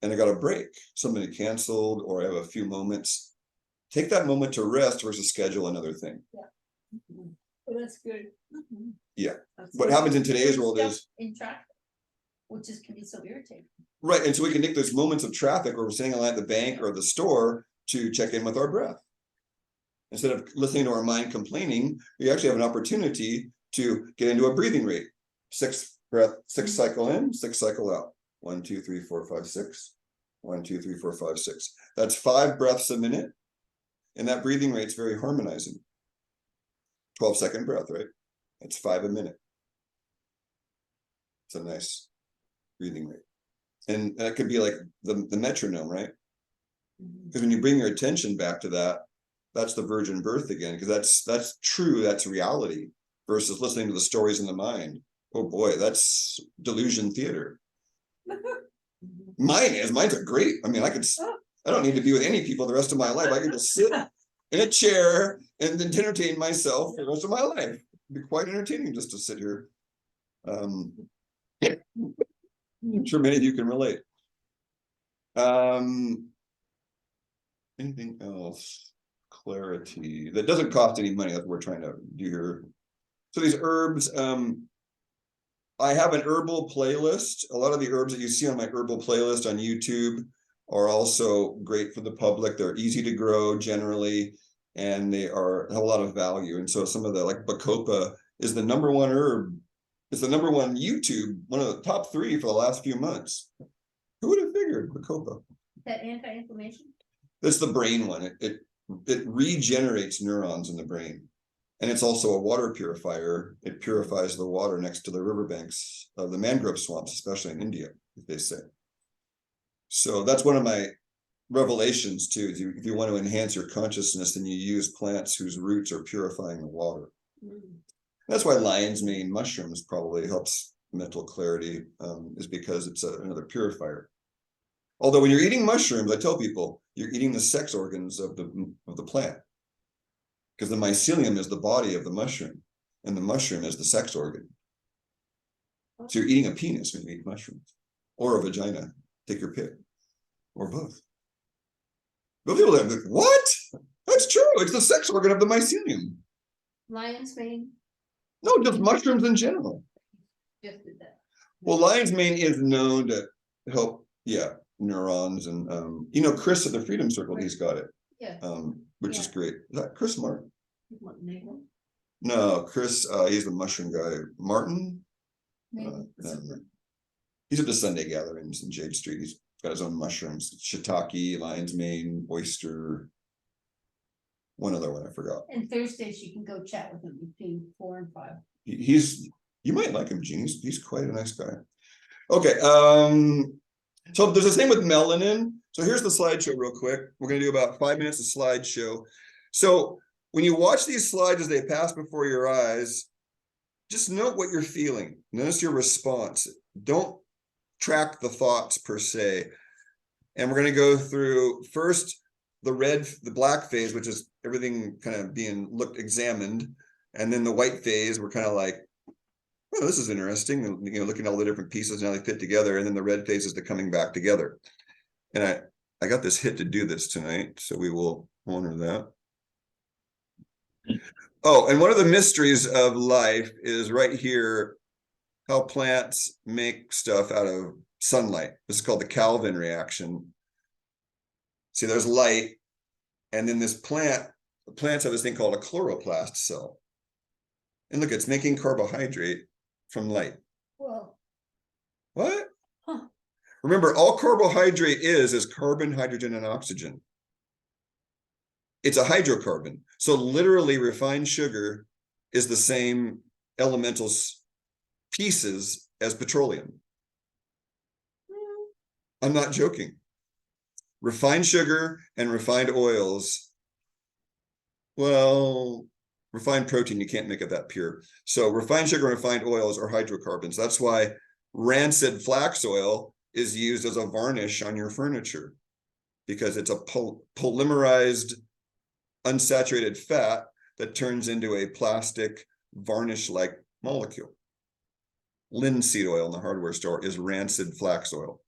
and I got a break. Somebody canceled, or I have a few moments. Take that moment to rest versus schedule another thing. Yeah. Well, that's good. Yeah. What happens in today's world is in traffic, which can be so irritating. Right. And so we can take those moments of traffic where we're sitting at the bank or the store to check in with our breath. Instead of listening to our mind complaining, we actually have an opportunity to get into a breathing rate, 6 for breath, 6 cycle in, 6 cycle out. 1, 2, 3, 4, 5, 6. 1, 2, 3, 4, 5, 6. That's 5 breaths a minute. And that breathing rate's very harmonizing. 12-second breath, right? That's 5 a minute. It's a nice breathing rate. And that could be like the metronome, right? Because when you bring your attention back to that, that's the virgin birth again, because that's true, that's reality, versus listening to the stories in the mind. Oh boy, that's delusion theater. Mine's are great. I mean, I don't need to be with any people the rest of my life. I could just sit in a chair and then entertain myself for the rest of my life. It'd be quite entertaining just to sit here. I'm sure many of you can relate. Anything else? Clarity. That doesn't cost any money. That's what we're trying to do here. So these herbs, I have an herbal playlist. A lot of the herbs that you see on my herbal playlist on YouTube are also great for the public. They're easy to grow generally, and they have a lot of value. And so some of the, like Bacopa is the #1 herb. It's the #1 YouTube, one of the top 3 for the last few months. Who would have figured Bacopa? That anti-inflammation? That's the brain one. It regenerates neurons in the brain. And it's also a water purifier. It purifies the water next to the riverbanks of the mangrove swamps, especially in India, they say. So that's one of my revelations too. If you want to enhance your consciousness, then you use plants whose roots are purifying the water. That's why lion's mane mushrooms probably helps mental clarity, is because it's another purifier. Although when you're eating mushrooms, I tell people you're eating the sex organs of the plant, because the mycelium is the body of the mushroom, and the mushroom is the sex organ. So you're eating a penis when you eat mushrooms, or a vagina. Take your pick, or both. But people are like, what? That's true. It's the sex organ of the mycelium. Lion's mane? No, just mushrooms in general. Just did that. Well, lion's mane is known to help, neurons, and Chris at the Freedom Circle, he's got it. Yeah. Which is great. Is that Chris Martin? What, Nagel? No, Chris, he's the mushroom guy. Martin? Maybe. He's at the Sunday gatherings in Jade Street. He's got his own mushrooms: shiitake, lion's mane, oyster. One other one I forgot. And Thursdays you can go chat with him between 4 and 5. You might like him, Gene. He's quite a nice guy. Okay. So there's this thing with melanin. So here's the slideshow real quick. We're going to do about 5 minutes of slideshow. So when you watch these slides as they pass before your eyes, just note what you're feeling. Notice your response. Don't track the thoughts per se. And we're going to go through first the black phase, which is everything kind of being examined. And then the white phase, we're kind of like, oh, this is interesting. Looking at all the different pieces and how they fit together. And then the red phase is the coming back together. And I got this hit to do this tonight, so we will honor that. Oh, and one of the mysteries of life is right here, how plants make stuff out of sunlight. This is called the Calvin reaction. See, there's light, and then this plants have this thing called a chloroplast cell. And look, it's making carbohydrate from light. Well. What? Huh. Remember, all carbohydrate is carbon, hydrogen, and oxygen. It's a hydrocarbon. So literally refined sugar is the same elemental pieces as petroleum. I'm not joking. Refined sugar and refined oils. Well, refined protein, you can't make it that pure. So refined sugar and refined oils are hydrocarbons. That's why rancid flax oil is used as a varnish on your furniture, because it's a polymerized unsaturated fat that turns into a plastic varnish-like molecule. Linseed oil in the hardware store is rancid flax oil.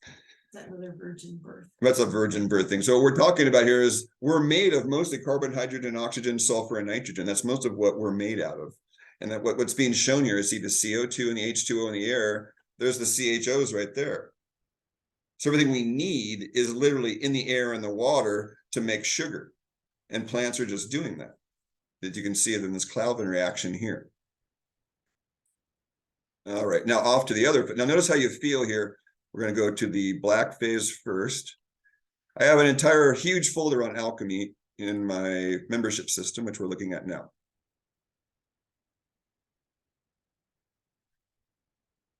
Is that another virgin birth? That's a virgin birth thing. So what we're talking about here is we're made of mostly carbon, hydrogen, oxygen, sulfur, and nitrogen. That's most of what we're made out of. And that what's being shown here is, see the CO2 and the H2O in the air, there's the CHOs right there. So everything we need is literally in the air and the water to make sugar. And plants are just doing that. That you can see it in this Calvin reaction here. All right, now off to the other. Now notice how you feel here. We're going to go to the black phase first. I have an entire huge folder on alchemy in my membership system, which we're looking at now.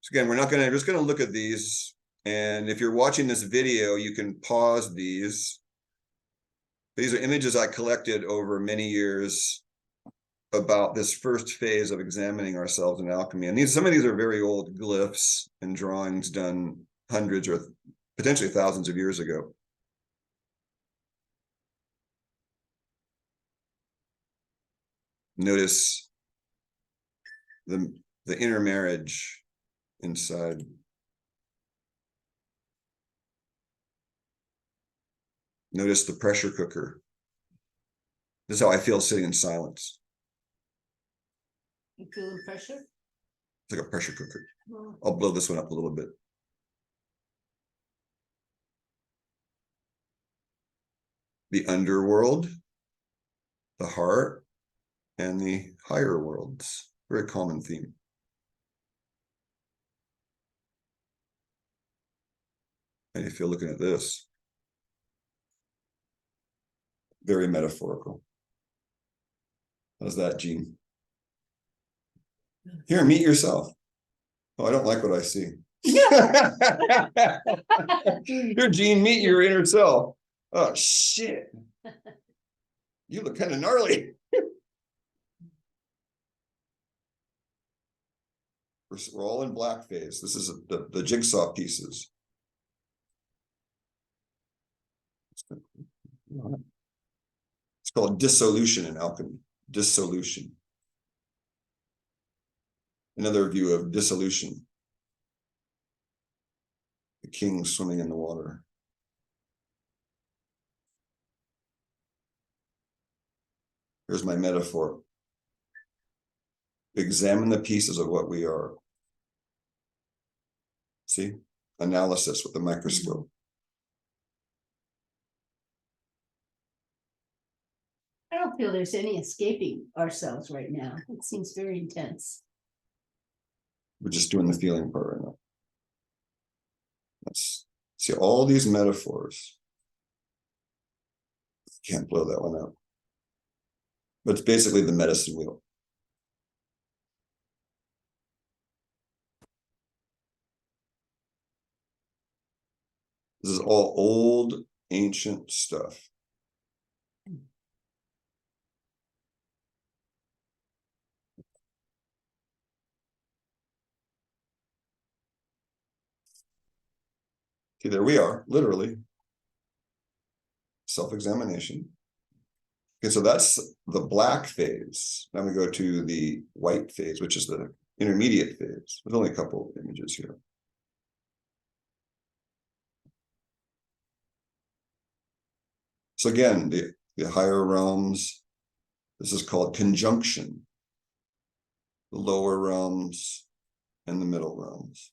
So again, we're just going to look at these. And if you're watching this video, you can pause these. These are images I collected over many years about this first phase of examining ourselves in alchemy. And some of these are very old glyphs and drawings done hundreds or potentially thousands of years ago. Notice the intermarriage inside. Notice the pressure cooker. This is how I feel sitting in silence. You feeling pressure? It's like a pressure cooker. Oh. I'll blow this one up a little bit. The underworld, the heart, and the higher worlds. Very common theme. How do you feel looking at this? Very metaphorical. How's that, Gene? Here, meet yourself. Oh, I don't like what I see. Here, Gene, meet your inner self. Oh, shit. You look kind of gnarly. We're all in black phase. This is the jigsaw pieces. It's called dissolution in alchemy. Dissolution. Another view of dissolution. The king swimming in the water. Here's my metaphor. Examine the pieces of what we are. See? Analysis with the microscope. I don't feel there's any escaping ourselves right now. It seems very intense. We're just doing the feeling part right now. Let's see all these metaphors. Can't blow that one out. But it's basically the medicine wheel. This is all old, ancient stuff. See, there we are, literally. Self-examination. Okay, so that's the black phase. Now we go to the white phase, which is the intermediate phase. There's only a couple of images here. So again, the higher realms, this is called conjunction. The lower realms and the middle realms.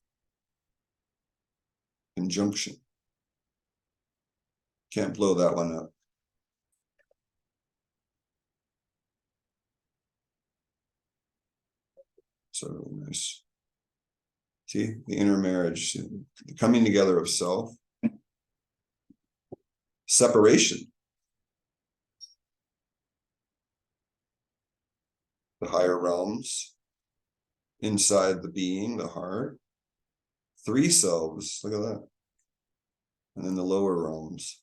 Conjunction. Can't blow that one up. So really nice. See, the intermarriage, the coming together of self. Separation. The higher realms. Inside the being, the heart. Three selves, look at that. And then the lower realms.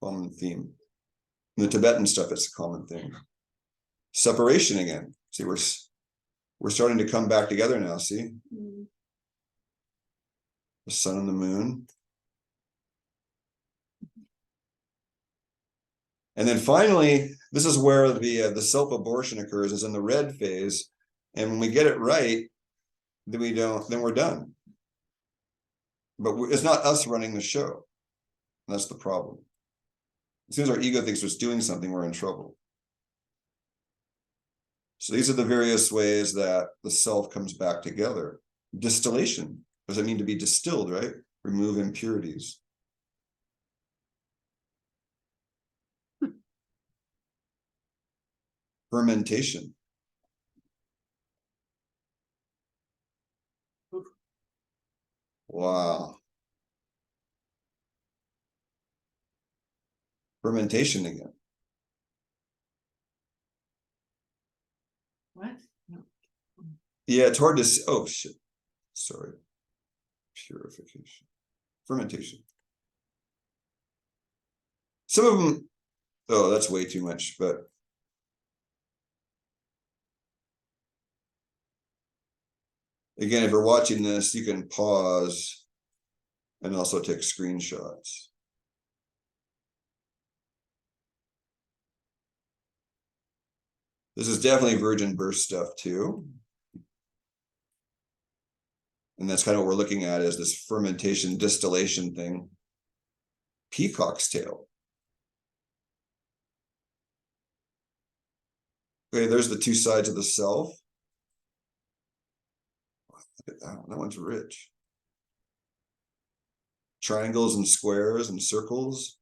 Common theme. In the Tibetan stuff, it's a common thing. Separation again. See, we're starting to come back together now, see? Mm. The sun and the moon. And then finally, this is where the self-abortion occurs, is in the red phase. And when we get it right, then we're done. But it's not us running the show. That's the problem. As soon as our ego thinks it's doing something, we're in trouble. So these are the various ways that the self comes back together. Distillation. What does it mean to be distilled, right? Remove impurities. Fermentation. Wow. Fermentation again. What? No. Yeah, it's hard to see. Oh shit. Sorry. Purification. Fermentation. Some of them, oh, that's way too much, but again, if you're watching this, you can pause and also take screenshots. This is definitely virgin birth stuff too. And that's kind of what we're looking at, is this fermentation distillation thing. Peacock's tail. Okay, there's the two sides of the self. Look at that one. That one's rich. Triangles and squares and circles.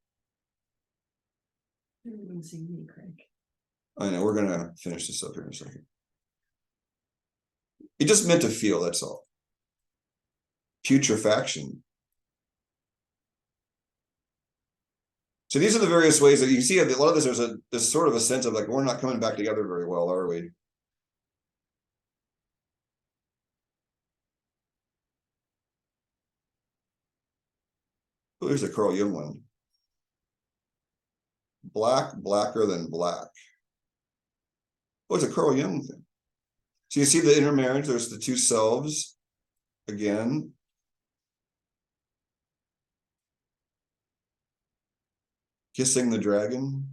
Everyone's seeing me, Craig. I know, we're gonna finish this up here in a second. It just meant to feel, that's all. Putrefaction. So these are the various ways that you can see a lot of this. There's sort of a sense of like, we're not coming back together very well, are we? Oh, there's a Carl Jung one. Black, blacker than black. Oh, it's a Carl Jung thing. So you see the intermarriage, there's the two selves again. Kissing the dragon.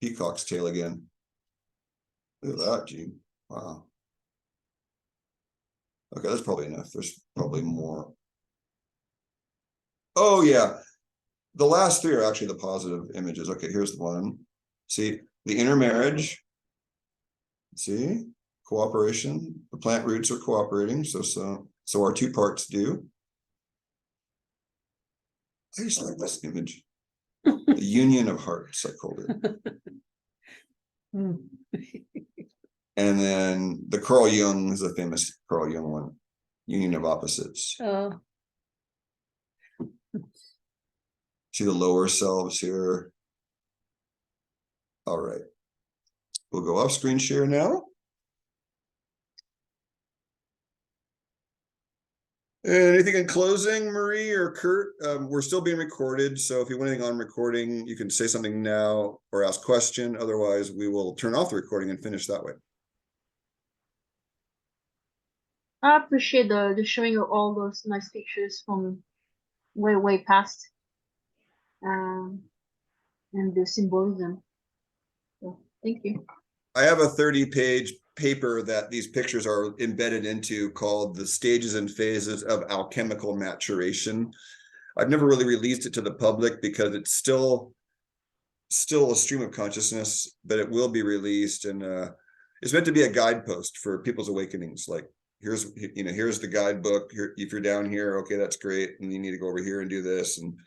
Peacock's tail again. Look at that, Gene. Wow. Okay, that's probably enough. There's probably more. Oh yeah. The last three are actually the positive images. Okay, here's the one. See, the intermarriage. See, cooperation. The plant roots are cooperating. So our two parts do. I just like this image. The union of hearts, I called it. And then the Carl Jung is a famous Carl Jung one. Union of opposites. Oh, See the lower selves here. All right. We'll go off screen share now. Anything in closing, Marie or Kurt? We're still being recorded, so if you want anything on recording, you can say something now or ask question. Otherwise, we will turn off the recording and finish that way. I appreciate the showing of all those nice pictures from way past, and the symbolism. So thank you. I have a 30-page paper that these pictures are embedded into called The Stages and Phases of Alchemical Maturation. I've never really released it to the public because it's still a stream of consciousness, but it will be released, and it's meant to be a guidepost for people's awakenings. Like, here's the guidebook. Here, if you're down here, okay, that's great, and you need to go over here and do this, and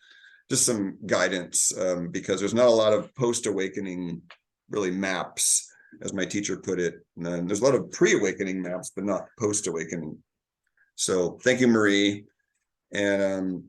just some guidance, because there's not a lot of post-awakening really maps, as my teacher put it. And then there's a lot of pre-awakening maps, but not post-awakening. So thank you, Marie. And